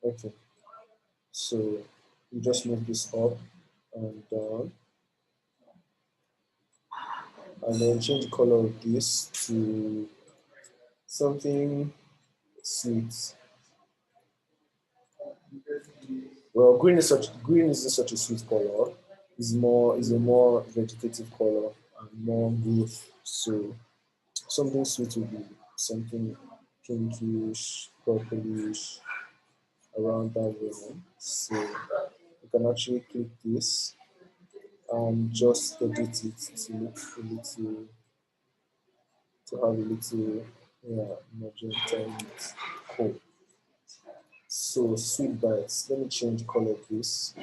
Okay. So you just move this up and down, and then change the color of this to something sweet. Well, green isn't such a sweet color. Is a more vegetative color and more growth. So something sweet would be something pinkish, purplish, around that region. So you can actually click this and just edit it to look a little, to have a little, yeah, magenta in it. Cool. So sweet bites. Let me change the color of this.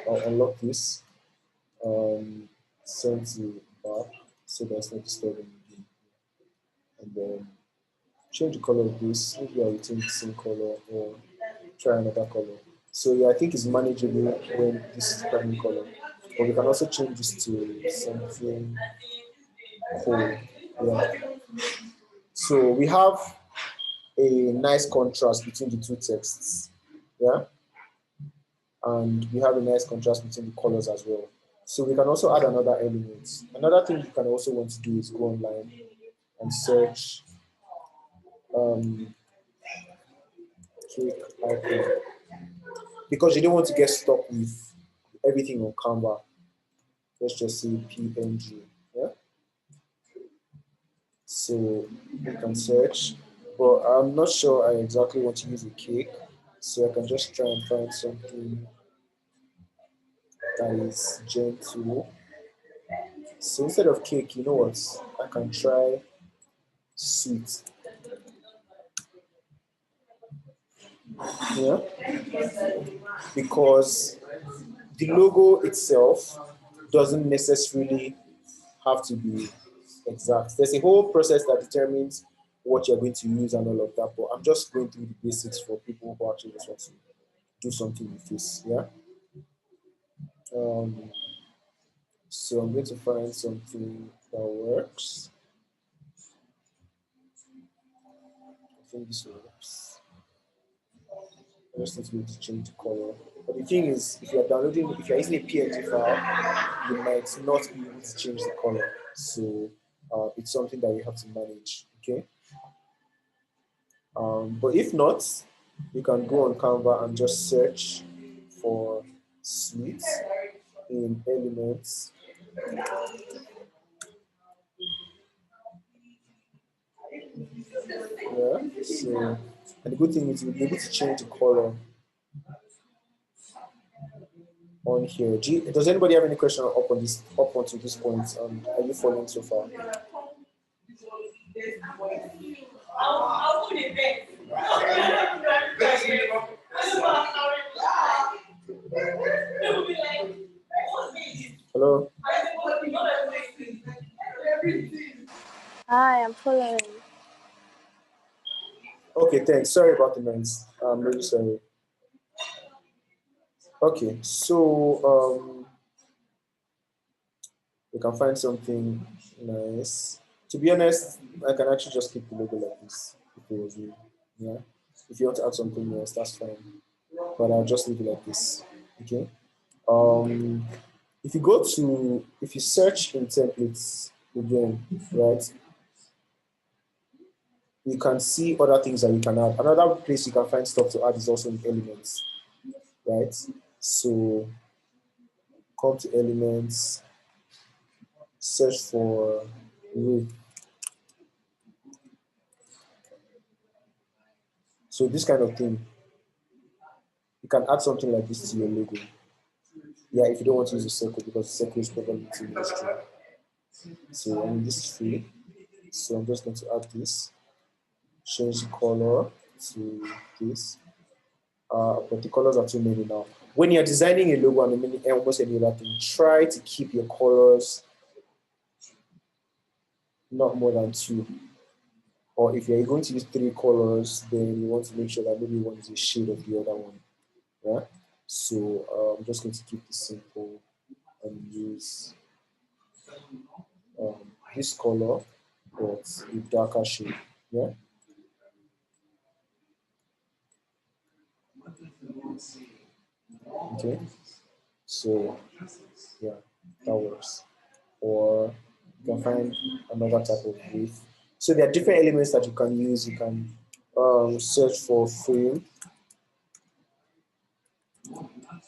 I'll unlock this. Send to back so that's not disturbing again. And then change the color of this. Maybe I'll retain the same color or try another color. So yeah, I think it's manageable when this is primary color. But we can also change this to something cool. Yeah. So we have a nice contrast between the two texts. Yeah. And we have a nice contrast between the colors as well. So we can also add another element. Another thing you can also want to do is go online and search cake icon, because you don't want to get stuck with everything on Canva. Let's just say PNG. Yeah. So you can search, but I'm not sure I exactly want to use a cake. So I can just try and find something that is gentle. So instead of cake, you know what? I can try sweet. Yeah. Because the logo itself doesn't necessarily have to be exact. There's a whole process that determines what you're going to use and all of that, but I'm just going through the basics for people who actually just want to do something with this. Yeah. So I'm going to find something that works. I think this works. I just need to be able to change the color. But the thing is, if you're downloading, if you're using a PNG file, you might not be able to change the color. So it's something that you have to manage. Okay. But if not, you can go on Canva and just search for sweets in elements. Yeah. So, and the good thing is you'll be able to change the color on here. Does anybody have any question up onto this point? Are you following so far? Hello. Hi, I'm following. Okay, thanks. Sorry about the noise. I'm really sorry. Okay, so we can find something nice. To be honest, I can actually just keep the logo like this if it was me. Yeah. If you want to add something else, that's fine. But I'll just leave it like this. Okay. If you search in templates again, right? You can see other things that you can add. Another place you can find stuff to add is also in elements, right? So come to elements, search for width. So this kind of thing, you can add something like this to your logo. Yeah, if you don't want to use a circle because the circle is probably too much. So this is free. So I'm just going to add this, change the color to this. But the colors are too many now. When you're designing a logo and almost any other thing, try to keep your colors not more than 2. Or if you're going to use 3 colors, then you want to make sure that maybe one is a shade of the other one. Yeah. So I'm just going to keep this simple and use this color, but with darker shade. Yeah. Okay. So yeah, that works. Or you can find another type of width. So there are different elements that you can use. You can search for frame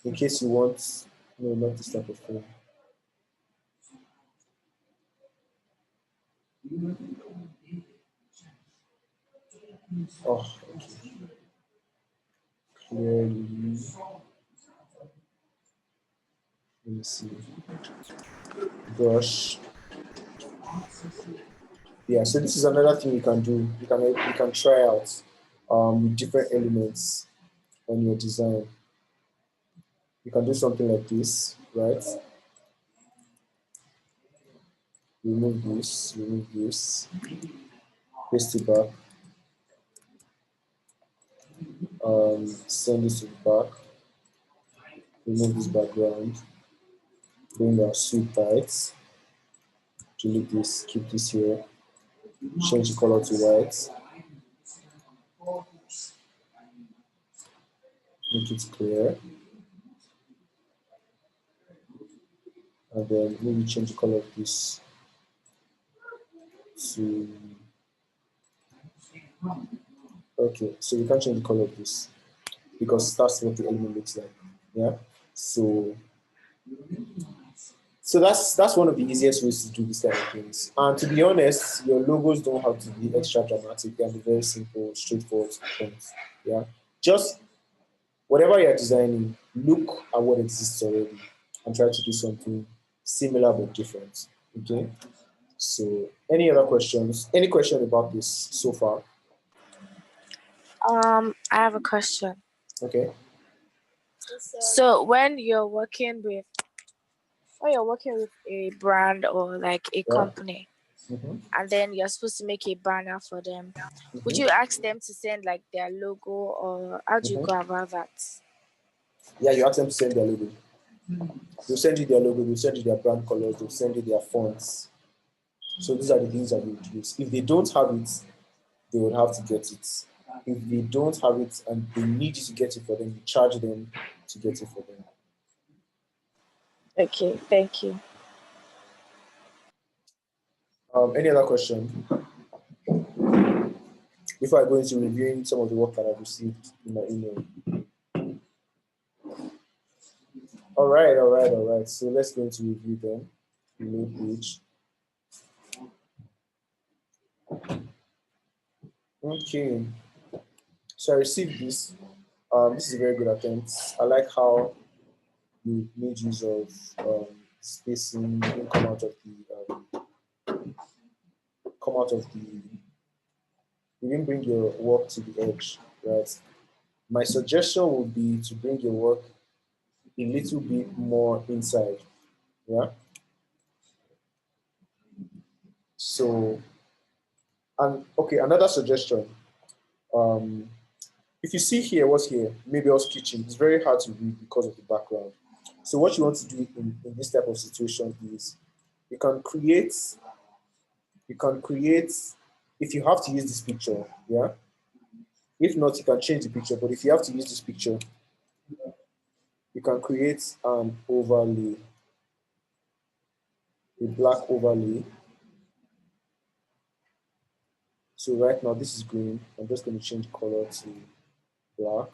in case you want, no, not this type of frame. Oh, okay. Clearly, let me see. Brush. Yeah, so this is another thing you can do. You can try out with different elements on your design. You can do something like this, right? Remove this, paste it back, send this to the back, remove this background, bring our sweep tights, delete this, keep this here, change the color to white, make it clear, and then maybe change the color of this to, okay, so we can change the color of this because that's what the element looks like. Yeah. So that's one of the easiest ways to do these kind of things. And to be honest, your logos don't have to be extra dramatic. They can be very simple, straightforward to the point. Yeah. Just whatever you're designing, look at what exists already and try to do something similar but different. Okay. So any other questions? Any question about this so far? I have a question. Okay. So when you're working with a brand or like a Yeah. company, and then you're supposed to make a banner for them, would you ask them to send like their logo, or how do you go about that? Yeah, you ask them to send their logo. They'll send you their logo, they'll send you their brand colors, they'll send you their fonts. So these are the things that they would use. If they don't have it, they would have to get it. If they don't have it and they need you to get it for them, you charge them to get it for them. Okay, thank you. Any other question? Before I go into reviewing some of the work that I've received in my email. All right. So let's go into review then. Email page. Okay. So I received this. This is a very good attempt. I like how you made use of spacing, you didn't come out of the, you didn't bring your work to the edge, right? My suggestion would be to bring your work a little bit more inside, yeah? So, and okay, another suggestion. If you see here, what's here, Mabel's kitchen, it's very hard to read because of the background. So what you want to do in this type of situation is you can create, if you have to use this picture, yeah? If not, you can change the picture, but if you have to use this picture, you can create an overlay, a black overlay. So right now this is green. I'm just going to change color to black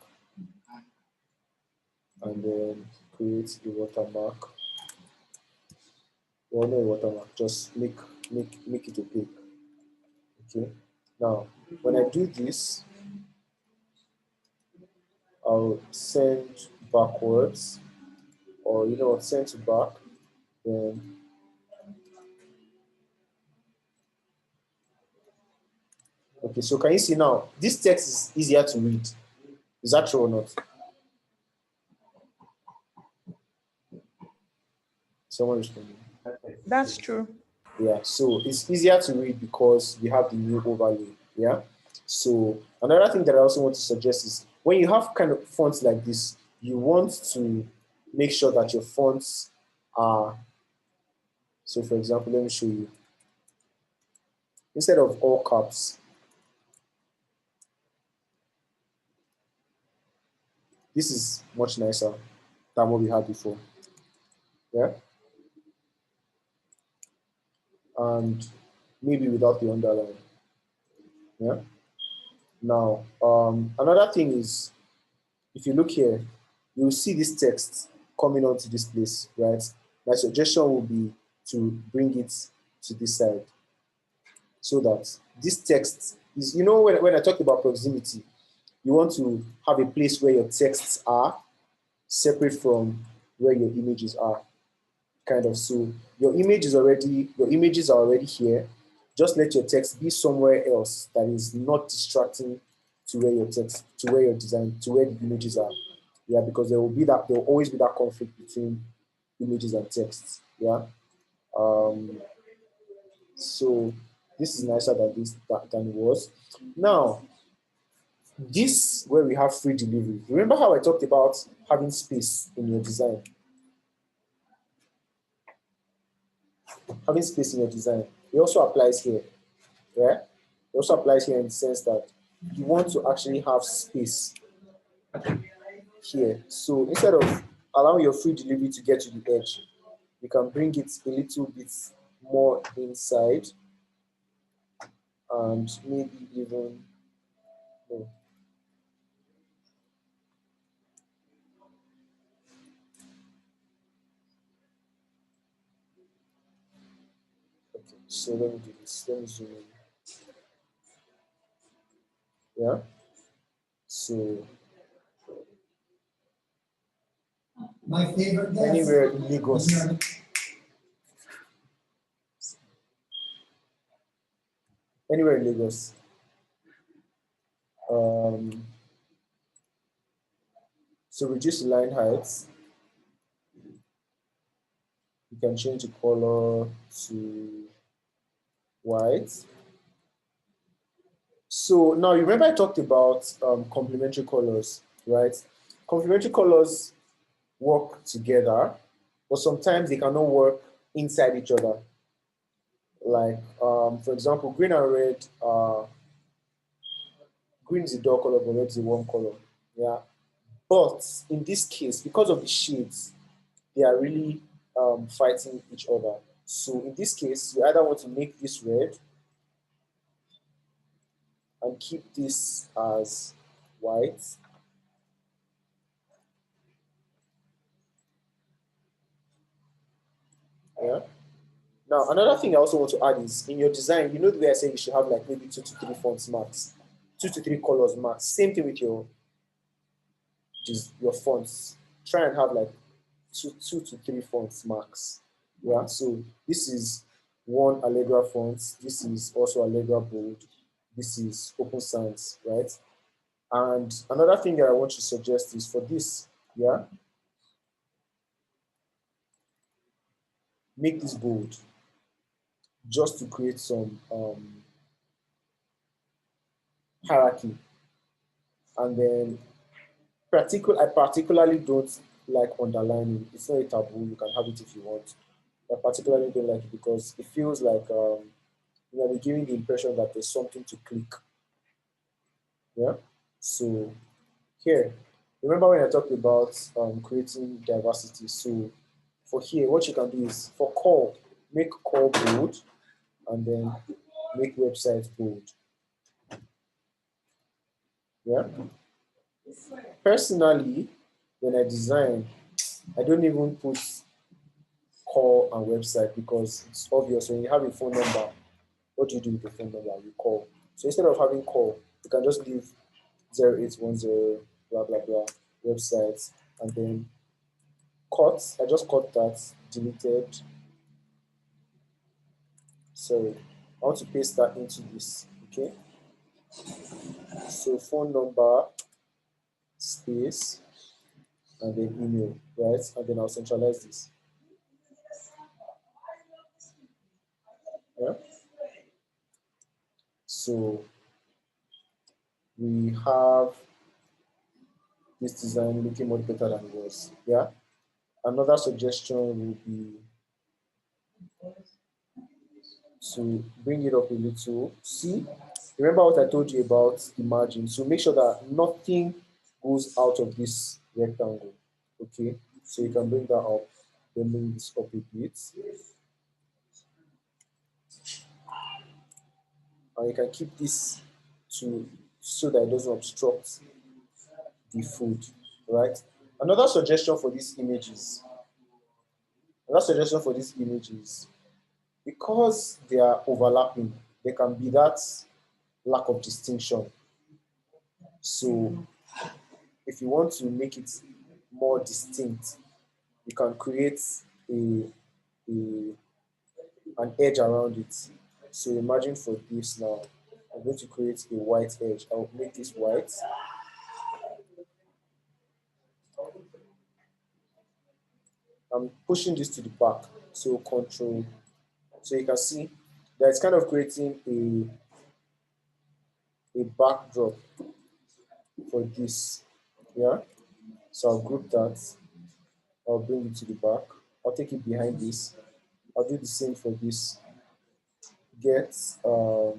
and then create a watermark. Well, no watermark, just make it opaque. Okay. Now, when I do this, I'll send backwards, or you know, send to back. Then okay. So can you see now? This text is easier to read. Is that true or not? Someone responding. That's true. Yeah, so it's easier to read because we have the new overlay. Yeah. So another thing that I also want to suggest is when you have kind of fonts like this, you want to make sure that your fonts are, so for example, let me show you. Instead of all caps, this is much nicer than what we had before. Yeah. And maybe without the underline. Yeah. Now, another thing is, if you look here, you'll see this text coming onto this place, right? My suggestion would be to bring it to this side so that this text is, you know, when I talk about proximity, you want to have a place where your texts are separate from where your images are, kind of. So your images are already here. Just let your text be somewhere else that is not distracting to where your text, to where your design, to where the images are. Yeah, because there will always be that conflict between images and texts. Yeah. So this is nicer than than it was. Now, this where we have free delivery. Remember how I talked about having space in your design? Having space in your design. It also applies here. Yeah? It also applies here in the sense that you want to actually have space here. So instead of allowing your free delivery to get to the edge, you can bring it a little bit more inside and maybe even no. Okay, so let me do this. Let me zoom in. Yeah. So my favorite anywhere in Lagos. Anywhere in Lagos. So reduce the line height. You can change the color to white. So now you remember I talked about complementary colors, right? Complementary colors work together, but sometimes they cannot work inside each other. Like, for example, green and red are green is a dull color, but red is a warm color. Yeah. But in this case, because of the shades, they are really fighting each other. So in this case, you either want to make this red and keep this as white. Yeah. Now, another thing I also want to add is in your design, you know the way I said you should have like maybe 2 to 3 fonts max, 2 to 3 colors max. Same thing with your fonts. Try and have like two to three fonts max. Yeah, so this is one Allegra font. This is also Allegra bold. This is Open Sans, right? And another thing that I want to suggest is for this, yeah, make this bold just to create some hierarchy. And then I particularly don't like underlining. It's not a taboo. You can have it if you want. I particularly don't like it because it feels like you're giving the impression that there's something to click. Yeah. So here, remember when I talked about creating diversity? So for here, what you can do is for call, make call bold, and then make website bold. Yeah. Personally, when I design, I don't even put call and website because it's obvious when you have a phone number, what do you do with the phone number? You call. So instead of having call, you can just leave 0810 blah blah blah websites and then cut. I just cut that, deleted. Sorry, I want to paste that into this. Okay. So phone number, space, and then email, right? And then I'll centralize this. Yeah. So we have this design looking much better than it was. Yeah. Another suggestion would be to bring it up a little. See, remember what I told you about the margin. So make sure that nothing goes out of this rectangle. Okay, so you can bring that up, then bring this up a bit. And you can keep this to so that it doesn't obstruct the food, right? Another suggestion for these images, because they are overlapping, there can be that lack of distinction. So if you want to make it more distinct, you can create a, an edge around it. So imagine for this now, I'm going to create a white edge. I'll make this white. I'm pushing this to the back. So control. So you can see that it's kind of creating a backdrop for this. Yeah. So I'll group that. I'll bring it to the back. I'll take it behind this. I'll do the same for this. Get the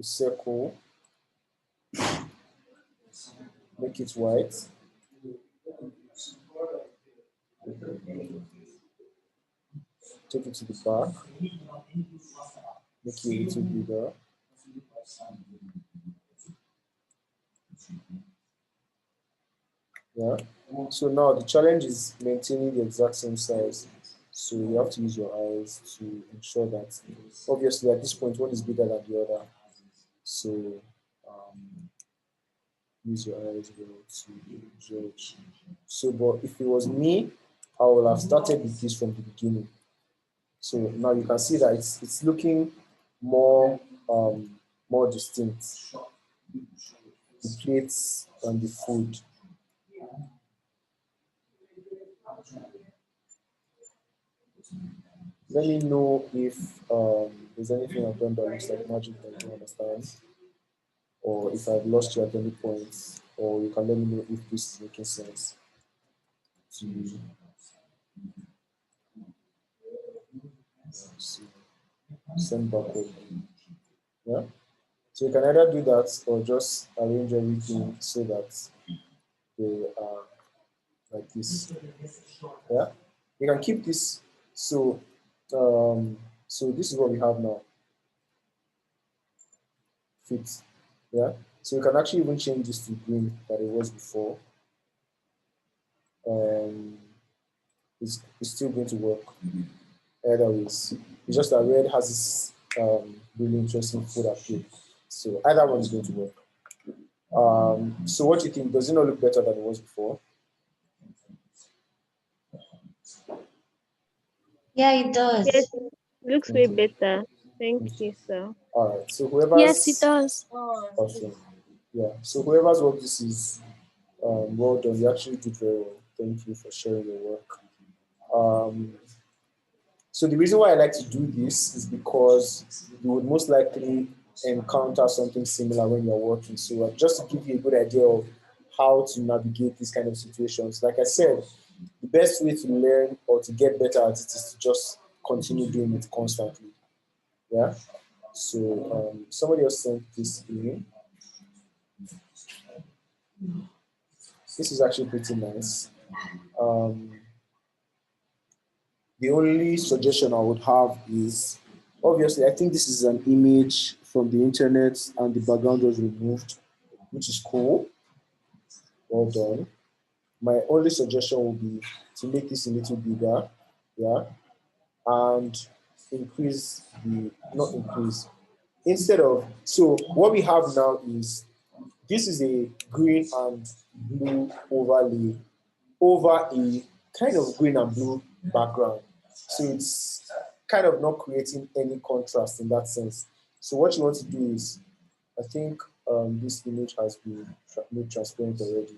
circle, make it white. Take it to the back, make it a little bigger. Yeah. So now the challenge is maintaining the exact same size. So you have to use your eyes to ensure that obviously at this point one is bigger than the other. So use your eyes to judge. So, but if it was me, I would have started with this from the beginning. So now you can see that it's looking more more distinct. The plates and the food. Let me know if there's anything I've done that looks like magic that you don't understand, or if I've lost you at any point, or you can let me know if this is making sense to you. Send backward. Yeah. So you can either do that or just arrange everything so that they are like this. Yeah, you can keep this. So, so this is what we have now. Fit. Yeah. So you can actually even change this to green that it was before. It's still going to work either ways. It's just that red has this really interesting food appeal. So either one is going to work. So what do you think? Does it not look better than it was before? Yeah, it Yes, does. looks way Okay. better. Thank you, sir. All right. So Yes, it whoever's does. awesome. Yeah. So whoever's work this is, well done. You actually did very well. Thank you for sharing your work. Um, So the reason why I like to do this is because you would most likely encounter something similar when you're working. So just to give you a good idea of how to navigate these kind of situations, like I said, the best way to learn or to get better at it is to just continue doing it constantly. Yeah. So somebody else sent this in. This is actually pretty nice. Um, the only suggestion I would have is obviously I think this is an image from the internet and the background was removed, which is cool. Well done. My only suggestion would be to make this a little bigger, yeah, and increase the not increase instead of so what we have now is this is a green and blue overlay over a kind of green and blue background. So it's kind of not creating any contrast in that sense. So what you want to do is, I think this image has been made transparent already.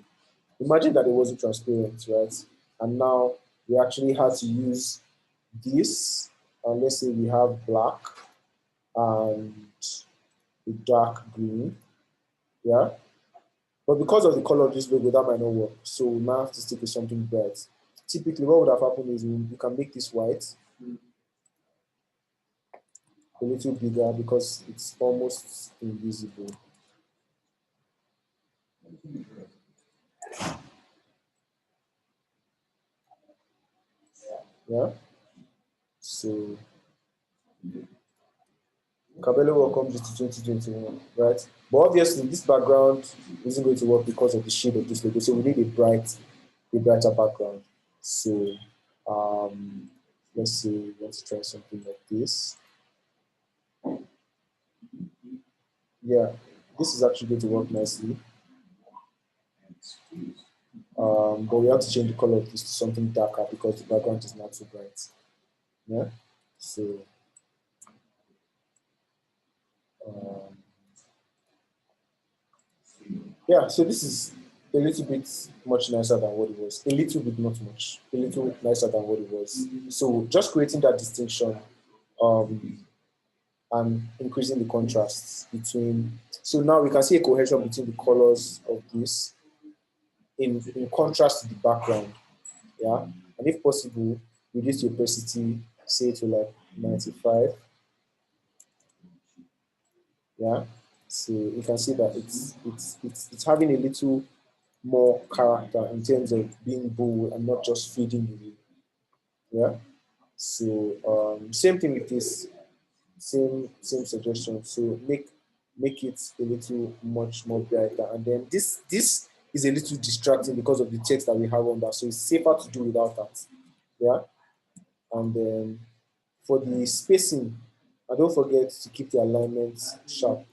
Imagine that it wasn't transparent, right? And now we actually had to use this, and let's say we have black and a dark green, yeah? But because of the color of this logo, that might not work. So we might have to stick with something bright. Typically, what would have happened is you can make this white a little bigger because it's almost invisible. Yeah. So Cabello welcomes you to 2021, right? But obviously, this background isn't going to work because of the shade of this logo. So we need a brighter background. So let's say let's try something like this. Yeah, this is actually going to work nicely. But we have to change the color of this to something darker because the background is not so bright. Yeah. So um, yeah, so this is a little bit much nicer than what it was. A little bit, not much. A little nicer than what it was. So just creating that distinction and increasing the contrasts between. So now we can see a cohesion between the colors of this in contrast to the background. Yeah, and if possible, reduce the opacity, say to like 95. Yeah, so you can see that it's having a little more character in terms of being bold and not just fading away. Yeah. So same thing with this, same suggestion. So make it a little much more brighter, and then this is a little distracting because of the text that we have on that. So it's safer to do without that. Yeah, and then for the spacing, and don't forget to keep the alignment sharp.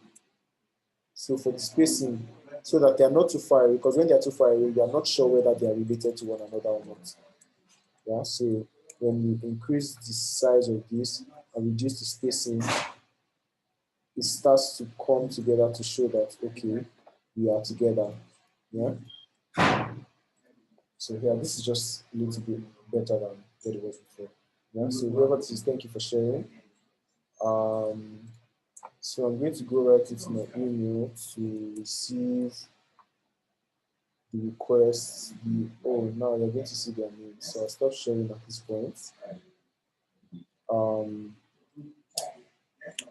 So for the spacing, so that they are not too far away, because when they are too far away, you are not sure whether they are related to one another or not. Yeah, so when you increase the size of this and reduce the spacing, it starts to come together to show that, okay, we are together. Yeah. So here, this is just a little bit better than what it was before. Yeah. So whoever this is, thank you for sharing. So I'm going to go right into my email to receive the requests. Oh, now you're going to see their names. So I'll stop sharing at this point.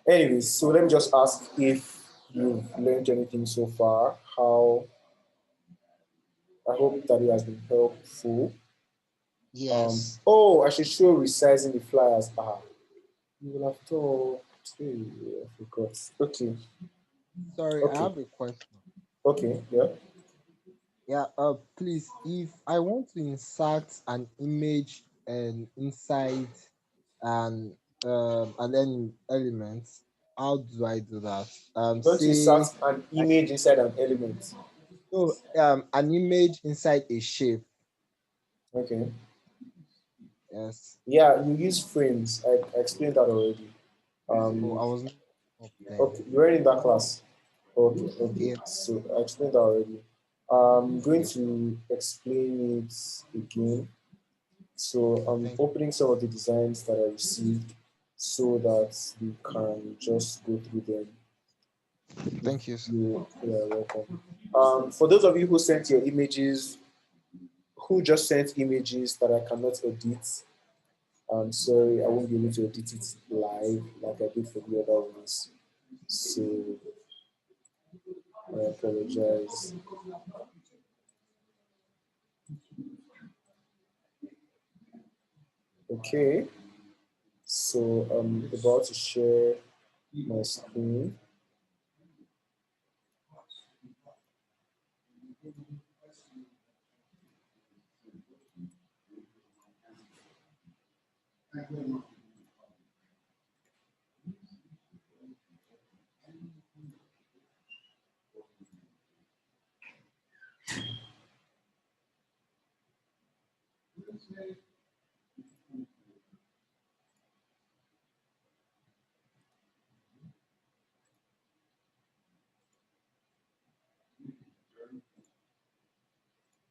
Anyways, so let me just ask if you've learned anything so far. How I hope that it has been helpful. Yes. Oh, I should show resizing the flyers. You will have thought. Hey, I forgot. Okay, Sorry, I okay, have a question. okay, yeah. Yeah, please, if I want to insert an image and inside an element, how do I do that? You want to insert Say an I, image inside an element. no, an image inside a shape. Okay. Yes. Yeah, you use frames. I explained that already. Oh, I Um, was not up then. okay, you're in that class. Okay, okay. Yeah. So I explained that already. I'm going Okay. to explain it again. So I'm Thank opening some of the designs that I received so that we can just go through them. If Thank you, sir. you're welcome. For those of you who sent your images, who just sent images that I cannot edit, I'm sorry, I won't be able to edit it live like I did for the other ones. So I apologize. Okay, so I'm about to share my screen.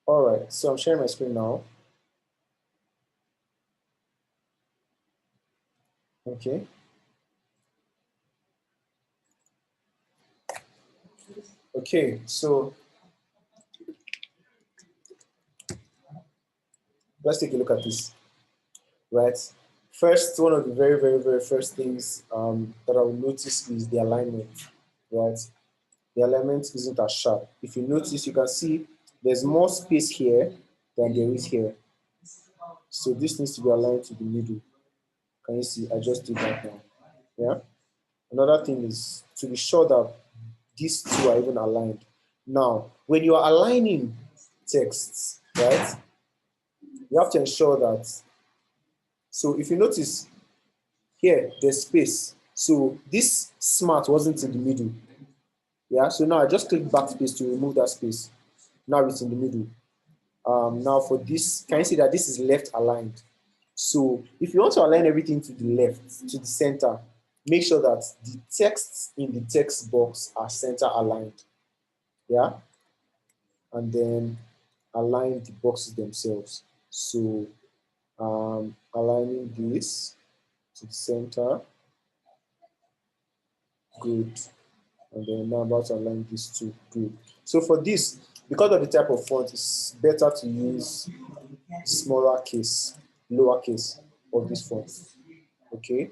All right, so I'm sharing my screen now. Okay, okay, so let's take a look at this, right? First, one of the very first things that I will notice is the alignment, right? The alignment isn't as sharp. If you notice, you can see there's more space here than there is here. So this needs to be aligned to the middle. Can you see? I just did that now. Yeah. Another thing is to be sure that these two are even aligned. Now, when you are aligning texts, right, you have to ensure that. So if you notice here, there's space. So this smart wasn't in the middle. Yeah. So now I just click backspace to remove that space. Now it's in the middle. Now for this, can you see that this is left aligned? So if you want to align everything to the left, to the center, make sure that the texts in the text box are center aligned. Yeah. And then align the boxes themselves. So aligning this to the center, good. And then now I'm about to align these two, good. So for this, because of the type of font, it's better to use smaller case, lower case of this font. Okay.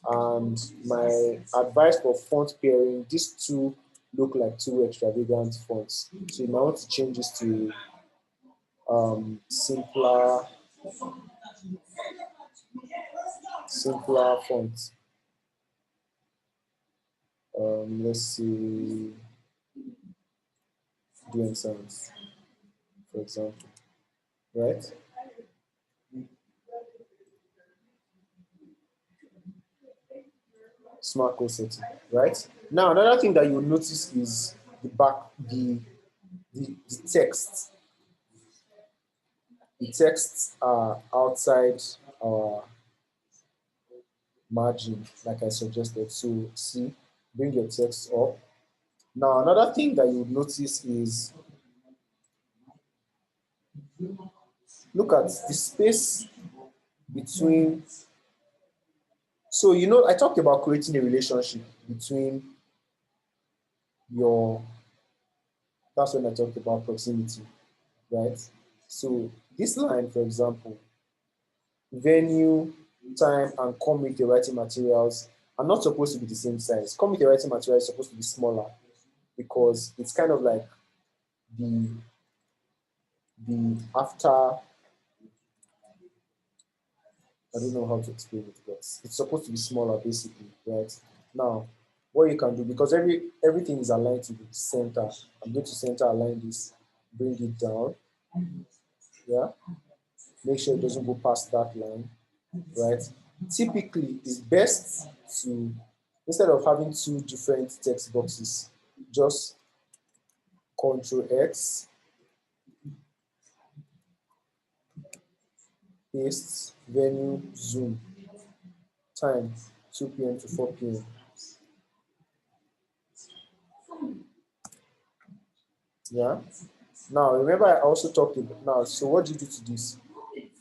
And my advice for font pairing, these two look like two extravagant fonts. So you might want to change this to simpler font. Let's see, doing sounds, for example, right? Smart code setting, right? Now, another thing that you'll notice is the back, the text. The texts are outside our margin, like I suggested. So see, bring your text up. Now, another thing that you would notice is look at the space between. So, I talked about creating a relationship between your, that's when I talked about proximity, right? So, this line, for example, venue, time, and come with your writing materials. are not supposed to be the same size. Come with a writing material is supposed to be smaller because it's kind of like the after, I don't know how to explain it, but it's supposed to be smaller basically, right? Now, what you can do, because everything is aligned to the center, I'm going to center align this, bring it down, yeah? Make sure it doesn't go past that line, right? Typically, it's best to, instead of having two different text boxes, just Control X, paste, venue, zoom, time, 2 p.m. to 4 p.m. Yeah. Now, remember I also talked about, now, so what do you do to this?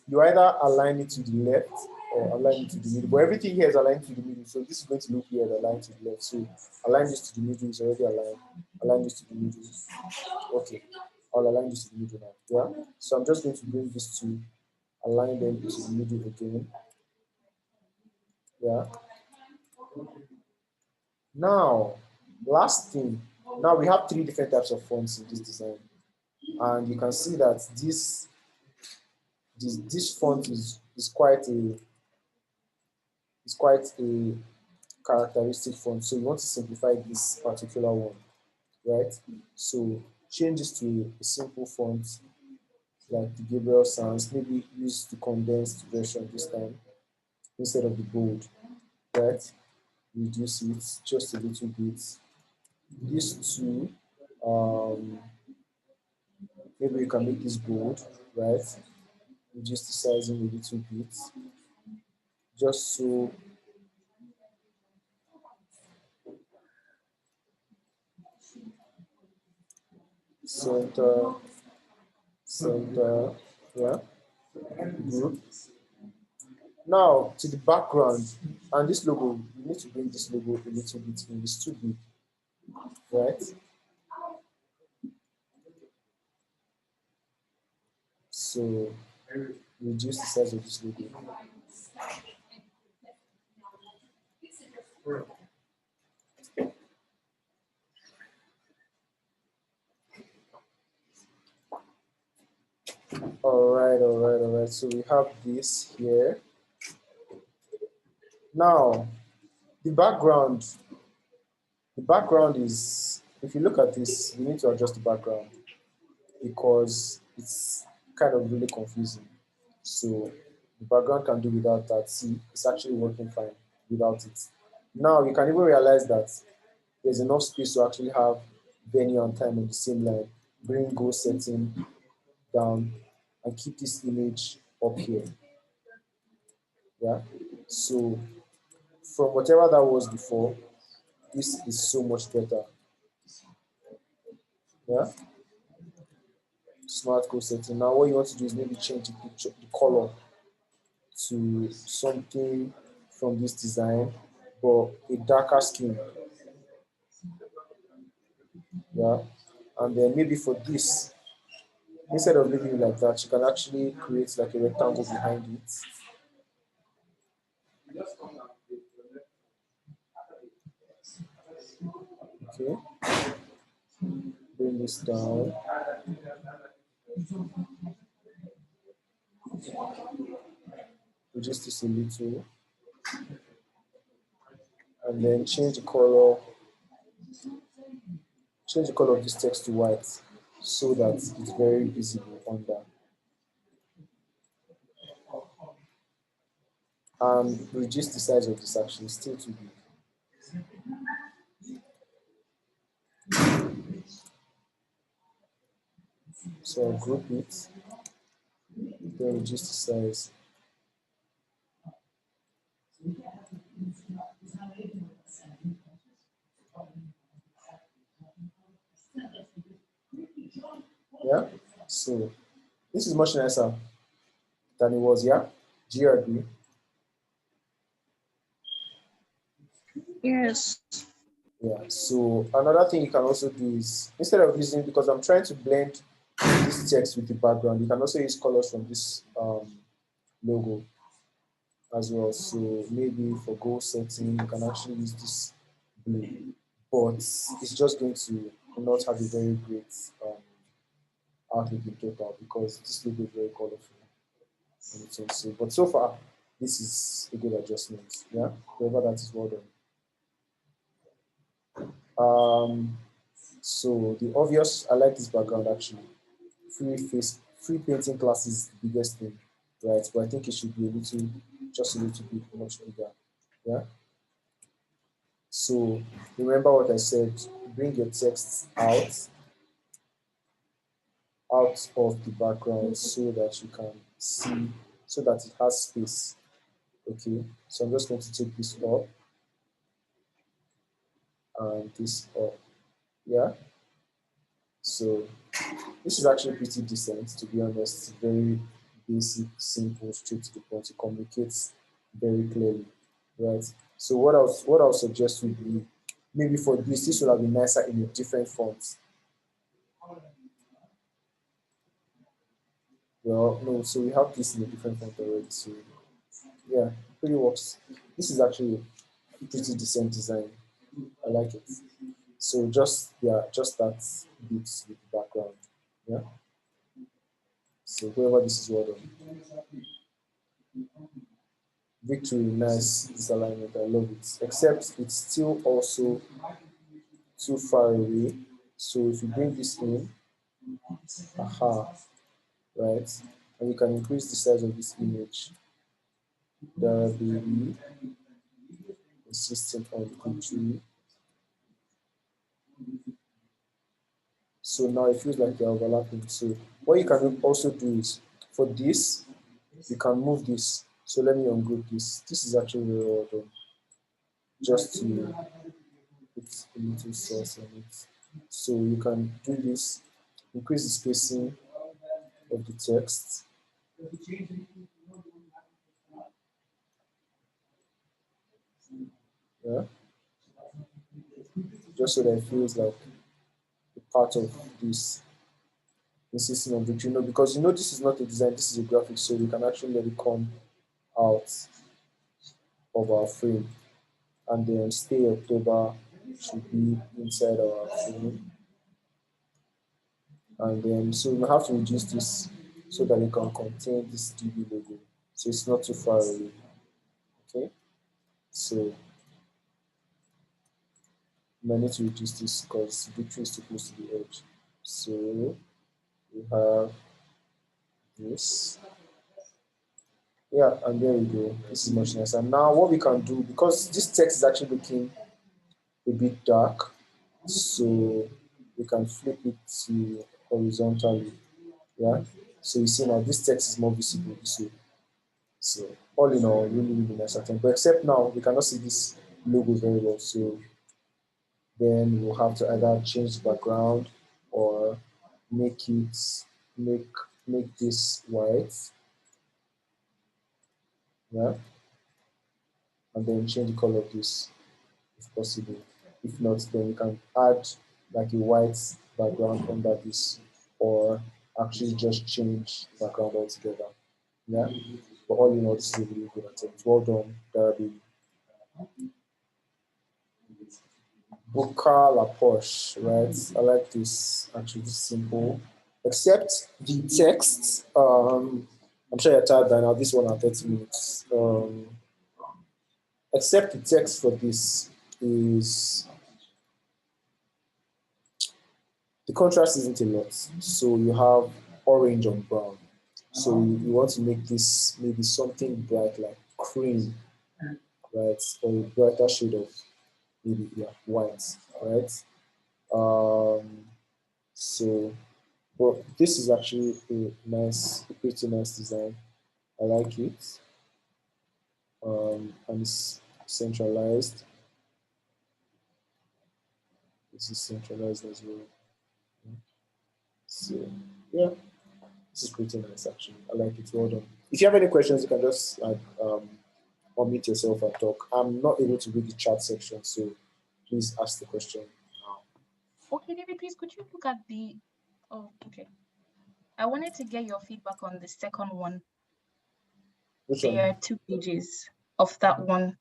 You either align it to the left or align it to the middle, but everything here is aligned to the middle, so this is going to look weird aligned to the left. So align this to the middle, is already aligned. Align this to the middle. Okay, I'll align this to the middle now. Yeah. So I'm just going to bring this to align them to the middle again. Yeah. Now, last thing. Now we have 3 different types of fonts in this design, and you can see that this font is quite a characteristic font. So you want to simplify this particular one, right? So change this to a simple font like the Gabriel Sans. Maybe use the condensed version this time instead of the bold, right? Reduce it just a little bit. These two, maybe you can make this bold, right? Reduce the sizing a little bit, just so center, yeah, good. Now to the background, and this logo, you need to bring this logo a little bit in, it's too big, right? So reduce the size of this logo. All right. So we have this here. Now, the background is, if you look at this, we need to adjust the background because it's kind of really confusing. So the background can do without that. See, it's actually working fine without it. Now you can even realize that there's enough space to actually have venue and time on the same line. Bring goal setting down and keep this image up here. Yeah. So from whatever that was before, this is so much better. Yeah. Smart goal setting. Now what you want to do is maybe change the picture, the color to something from this design, but a darker skin. Yeah. And then maybe for this, instead of leaving it like that, you can actually create like a rectangle behind it. Okay. Bring this down. Reduce this a little. And then change the color of this text to white so that it's very visible under. And reduce the size of this actually, still too big. So I'll group it, then reduce the size. Yeah, so this is much nicer than it was, yeah? Do you agree? Yes. Yeah, so another thing you can also do is, instead of using, because I'm trying to blend this text with the background, you can also use colors from this logo. as well. So maybe for goal setting, you can actually use this blue, but it's just going to not have a very great outlook in total because this logo is very colorful on its own. So, but so far, this is a good adjustment. Yeah, whoever that is, well done. So the obvious, I like this background actually. Free painting class is the biggest thing, right? But I think it should be a little, just a little bit much bigger. Yeah. So remember what I said. Bring your text out of the background so that you can see, so that it has space. Okay. So I'm just going to take this up and this up. Yeah. So this is actually pretty decent, to be honest. Very basic, simple, straight to the point. It communicates very clearly, right? So what I'll suggest would be maybe for this would have been nicer in a different font. Well, no, so we have this in a different font already. So yeah, pretty works. This is actually a pretty decent design. I like it. So just just that bit with the background. Yeah. So whoever this is, well done. Victory, nice disalignment. I love it. Except it's still also too far away. So if you bring this in, aha, right, and you can increase the size of this image. The baby insisting on victory. So now it feels like they're overlapping. So what you can also do is for this, you can move this. So let me ungroup this. This is actually very well done. Just to put a little sauce on it. So you can do this, increase the spacing of the text. Yeah, just so that it feels like a part of this insisting on victory. No, because this is not a design, this is a graphic, so we can actually let it come out of our frame. And then stay October should be inside our frame. And then so we have to reduce this so that it can contain this DB logo. So it's not too far away. Okay. So I need to reduce this because victory is too close to the edge. So we have this. Yeah, and there we go. This is much nicer. Now what we can do, because this text is actually looking a bit dark, so we can flip it to horizontally. Yeah. So you see now this text is more visible this way. So all in all, really, really nice attempt. But except now we cannot see this logo very well. So then we'll have to either change the background or make it make make this white. Yeah. And then change the color of this if possible. If not, then we can add like a white background under this or actually just change the background altogether. Yeah. But all in all, this is a really good attempt. Well done, Darby. Boca La Porsche, right? I like this. Actually, this is simple. Except the text. I'm sure you're tired by now. This one at 30 minutes. Except the text for this is the contrast isn't a lot. So you have orange on brown. So you want to make this maybe something bright like cream, right? Or a brighter shade of maybe white, right? Um, so, but this is actually a pretty nice design. I like it. And it's centralized. This is centralized as well. So, yeah, this is pretty nice actually. I like it. Well done. If you have any questions, you can just unmute yourself and talk. I'm not able to read the chat section, so please ask the question now. Okay, David, please could you look at the oh okay. I wanted to get your feedback on the second one. Which There one? are 2 pages of that one.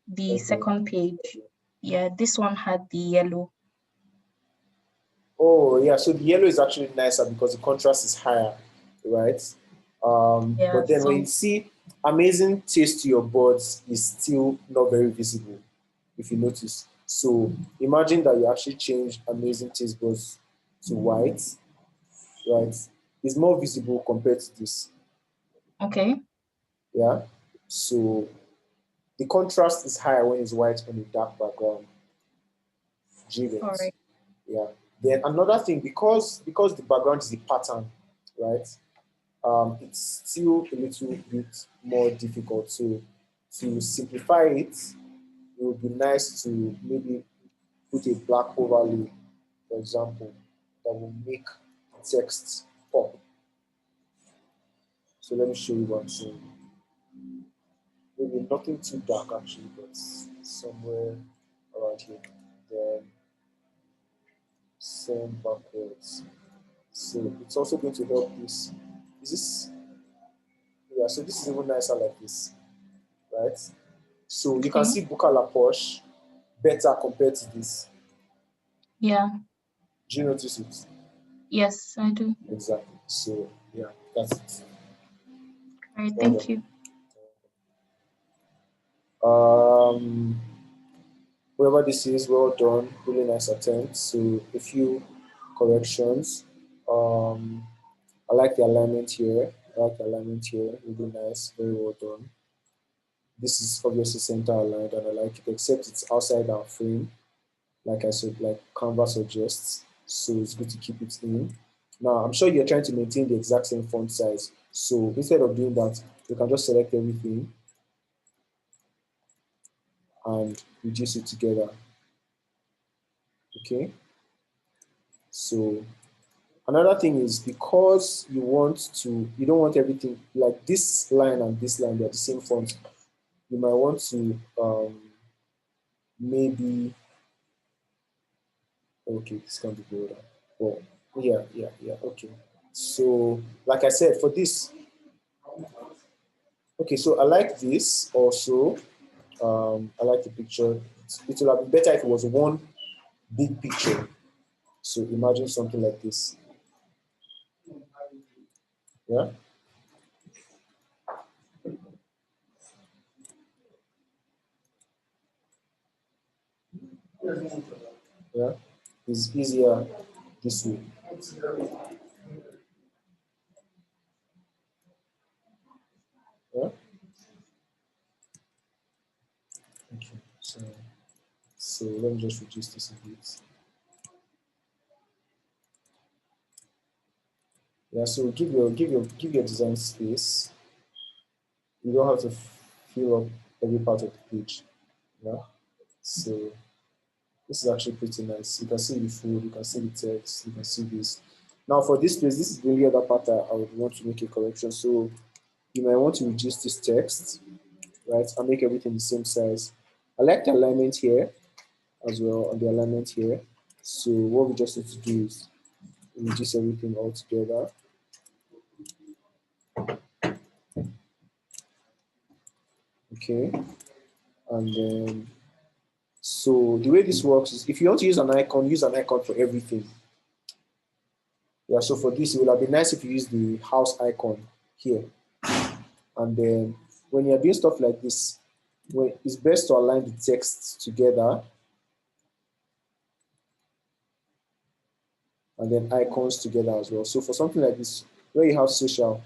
The Okay. second page, yeah, this one had the yellow. Oh yeah, so the yellow is actually nicer because the contrast is higher, right? Yeah, But then when you so see amazing taste to your buds is still not very visible, if you notice. So imagine that you actually change amazing taste buds to white, right? It's more visible compared to this. okay, Yeah. So the contrast is higher when it's white on a dark background. Do you all get? right. Yeah. Then another thing, because the background is a pattern, right? It's still a little bit more difficult. So to simplify it, it would be nice to maybe put a black overlay, for example, that will make the text pop. So let me show you what I'm saying. Maybe nothing too dark actually, but somewhere around here. Then send backwards. So it's also going to help this. Is this? Yeah, so this is even nicer like this, right? So you can Okay, see Buka La Porsche better compared to this. yeah, Do you notice it? yes, I do. Exactly. So yeah, that's it. All right, Well thank done. you. Um, whoever this is, well done. Really nice attempt. So a few corrections. Um, I like the alignment here. I like the alignment here. Really nice. Very well done. This is obviously center aligned, and I like it, except it's outside our frame, like I said, like Canva suggests. So it's good to keep it in. Now, I'm sure you're trying to maintain the exact same font size. So instead of doing that, you can just select everything and reduce it together. Okay. So another thing is because you don't want everything like this line and this line, they're the same font. You might want to maybe, okay, this can be bolder. Well, yeah, okay. So, like I said, for this, okay, so I like this also. I like the picture. It would have been better if it was one big picture. So imagine something like this. Yeah, yeah. It's easier this way. Yeah. Okay. So let me just reduce this a bit. Yeah. So give your design space. You don't have to fill up every part of the page. Yeah. So this is actually pretty nice. You can see the food, you can see the text, you can see this. Now for this place, this is the only other part I would want to make a correction. So you might want to reduce this text, right, and make everything the same size. I like the alignment here as well, and the alignment here. So what we just need to do is reduce everything all together. Okay, and then so the way this works is if you want to use an icon for everything. Yeah, so for this, it would have been nice if you use the house icon here. And then when you're doing stuff like this, it's best to align the text together and then icons together as well. So for something like this, where you have social,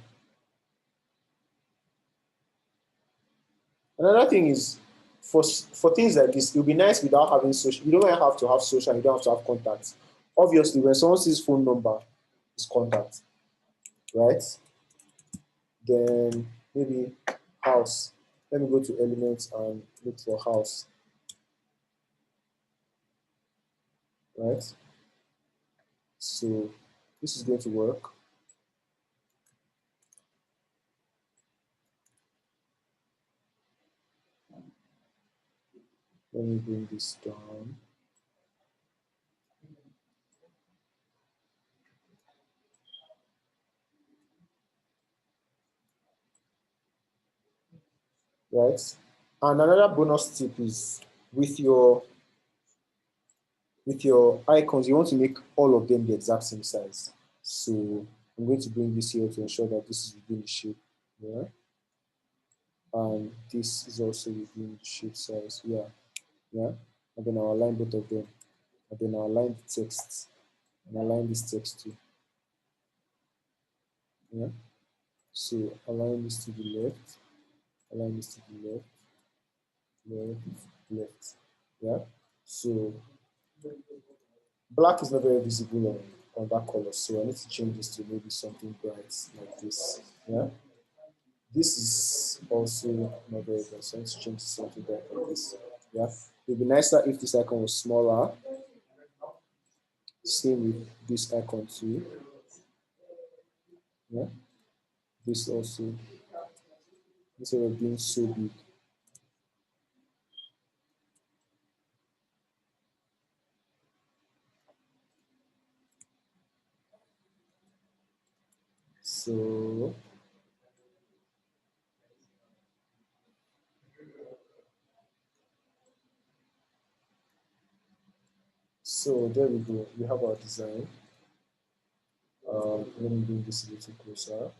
another thing is for things like this, it would be nice without having social. You don't have to have social, you don't have to have contacts. Obviously, when someone sees phone number, it's contact, right? Then maybe house. Let me go to elements and look for house, right? So this is going to work. Let me bring this down. right? And another bonus tip is with your icons, you want to make all of them the exact same size. So I'm going to bring this here to ensure that this is within the shape. Yeah. And this is also within the shape size. Yeah. Yeah. And then I'll align both of them. And then I'll align the text. And align this text too. Yeah. So align this to the left. Align this to the left. Left. Left. Yeah. So black is not very visible on that color, so I need to change this to maybe something bright like this. Yeah. This is also not very bright, so I need to change to something bright like this. Yeah. It would be nicer if this icon was smaller. Same with this icon too. Yeah. This also, instead of being so big. So there we go. We have our design. Let me bring this a little closer.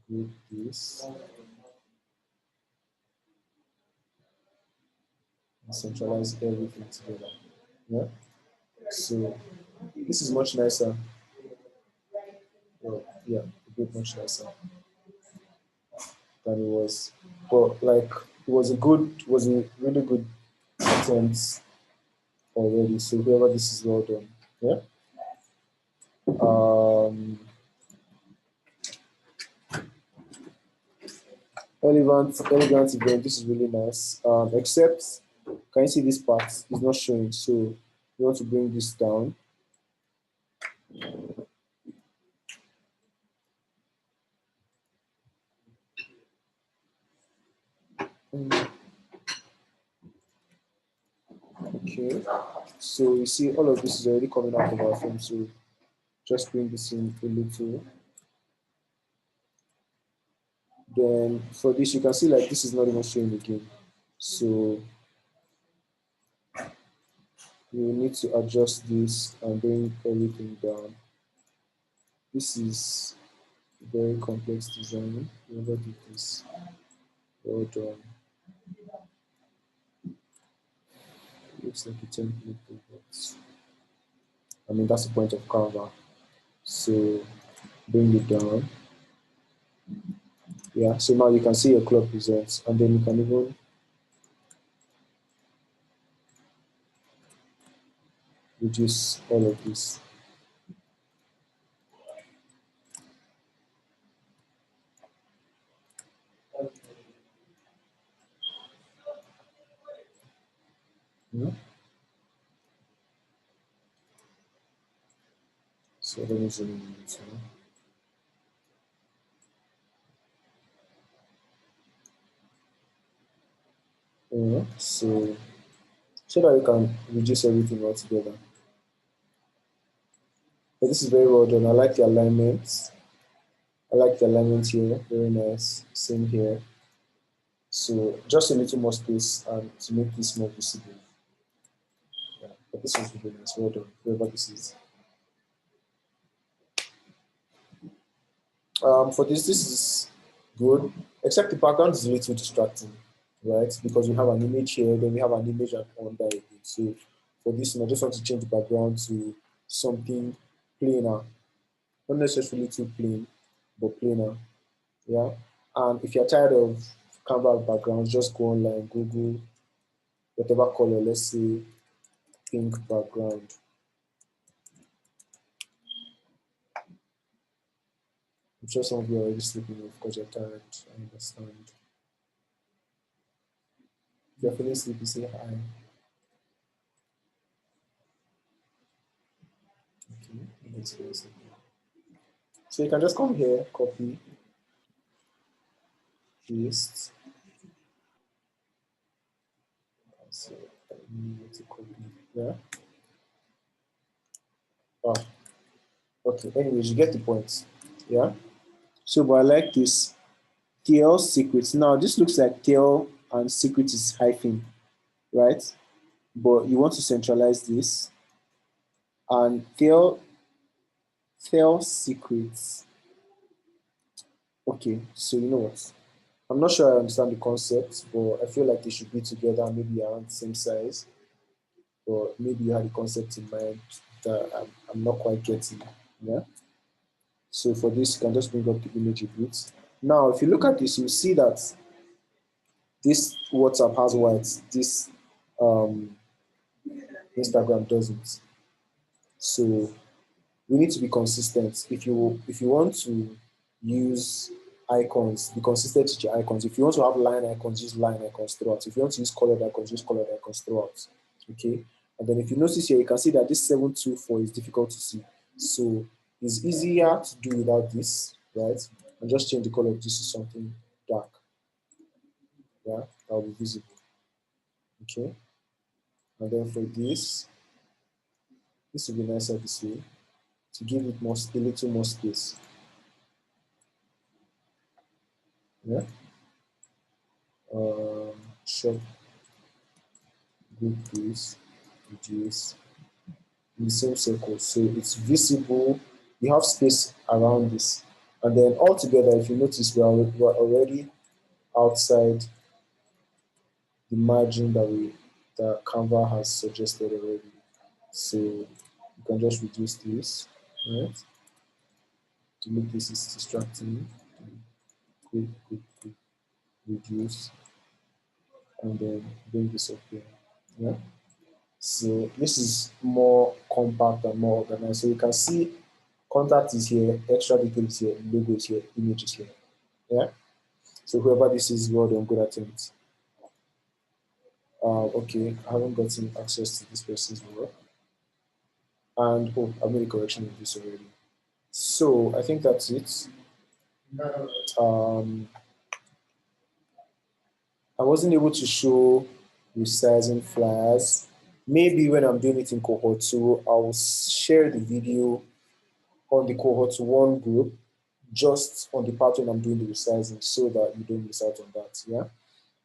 Group this. And centralize everything together. Yeah. So this is much nicer. Well, yeah, a bit much nicer than it was. But like it was a really good attempt already. So whoever this is well done. Yeah. Elegant event. This is really nice. Except, can you see this part is not showing? So you want to bring this down. Okay. So you see all of this is already coming out of our frame. So just bring this in a little. Then for this, you can see like this is not even showing again. So you need to adjust this and bring everything down. This is a very complex design. Whoever did this, well done. Looks like a template, but I mean that's the point of Canva. So bring it down. Yeah, so now you can see your club presents, and then you can even reduce all of this. Yeah. So let me zoom in this one. Yeah, so that you can reduce everything all together. But this is very well done. I like the alignment. I like the alignment here. Very nice. Same here. So just a little more space and to make this more visible. Yeah, but this is really nice. Well done, whoever this is. For this is good, except the background is a little distracting, right? Because we have an image here, then we have an image under it. So for this one, I just want to change the background to something plainer, not necessarily too plain, but plainer. Yeah. And if you're tired of Canva backgrounds, just go online, Google whatever color, let's say pink background. I'm sure some of you are already sleeping because you're tired. I understand. If you're feeling sleepy, say hi. Okay, let's go. So you can just come here, copy, paste. So I need to copy. Yeah. Oh, okay. Anyways, you get the point. Yeah. So, but I like this. TL secrets. Now this looks like TL and secrets is hyphen, right? But you want to centralize this and TL secrets. Okay, so you know what? I'm not sure I understand the concept, but I feel like they should be together, maybe around the same size. Or maybe you had a concept in mind that I'm not quite getting. Yeah. So for this, you can just bring up the image a bit. Now, if you look at this, you see that this WhatsApp has white, this um, Instagram doesn't. So we need to be consistent. If you want to use icons, be consistent with your icons. If you want to have line icons, use line icons throughout. If you want to use colored icons, use colored icons throughout. Okay. And then if you notice here, you can see that this 724 is difficult to see. So it's easier to do without this, right? And just change the color of this to something dark. Yeah, that will be visible. Okay. And then for this will be nicer this way to give it more, a little more space. Yeah. Short group this, reduce in the same circle. So it's visible. You have space around this. And then altogether, if you notice, we're already outside the margin that Canva has suggested already. So you can just reduce this, right? To make this distracting. Quick, reduce, and then bring this up here. Yeah. So this is more compact and more organized. So you can see contact is here, extra details here, logo is here, image is here. Yeah. So whoever this is, well done, good attempt. Okay, I haven't gotten access to this person's work. And oh, I made a correction of this already. So I think that's it. I wasn't able to show resizing flyers. Maybe when I'm doing it in cohort 2, I'll share the video on the cohort 1 group, just on the part when I'm doing the resizing, so that you don't miss out on that. Yeah.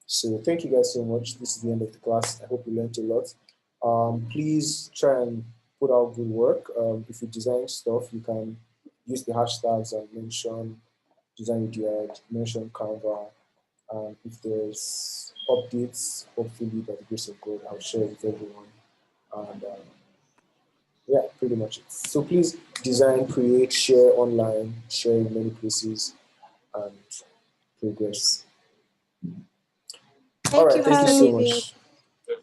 So thank you guys so much. This is the end of the class. I hope you learned a lot. Please try and put out good work. If you design stuff, you can use the hashtags and mention design with your mention Canva. If there's updates, hopefully by the grace of God, I'll share it with everyone. And yeah, pretty much it. So please design, create, share online, share in many places, and progress. All Thank right, you, thank you Mr. so Amazing. much.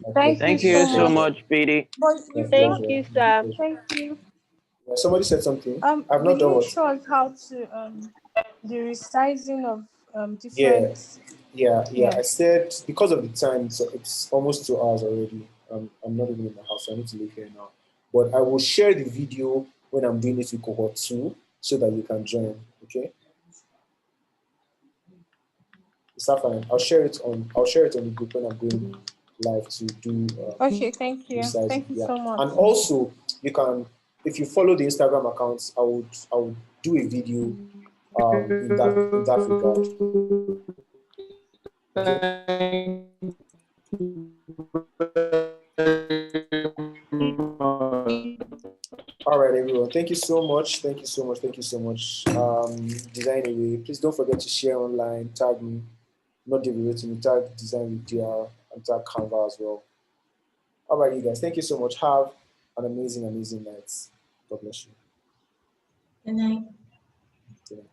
My Thank pleasure. you Thank My you so so much. pleasure. much, PD. But My you've Thank not, pleasure. you, My sir. pleasure. thank you. Yeah, somebody said something. I've You not done didn't what? show us how to the resizing of Yeah, different. yeah. Yeah. I said because of the time, so it's almost 2 hours already. I'm not even in my house, so I need to leave here now. But I will share the video when I'm doing it with cohort 2 so that you can join. Okay? Is that fine? I'll share it on the group when I'm going live to do Okay, thank you. resizing. Thank you Yeah. so much. And also you can, if you follow the Instagram accounts, I would do a video in that regard. Okay. All right, everyone. Thank you so much. Thank you so much. Thank you so much. Design away. Please don't forget to share online. Tag me, not David me. Tag Design with DR and tag Canva as well. All right, you guys. Thank you so much. Have an amazing, amazing night. God bless you. Good night. Good night.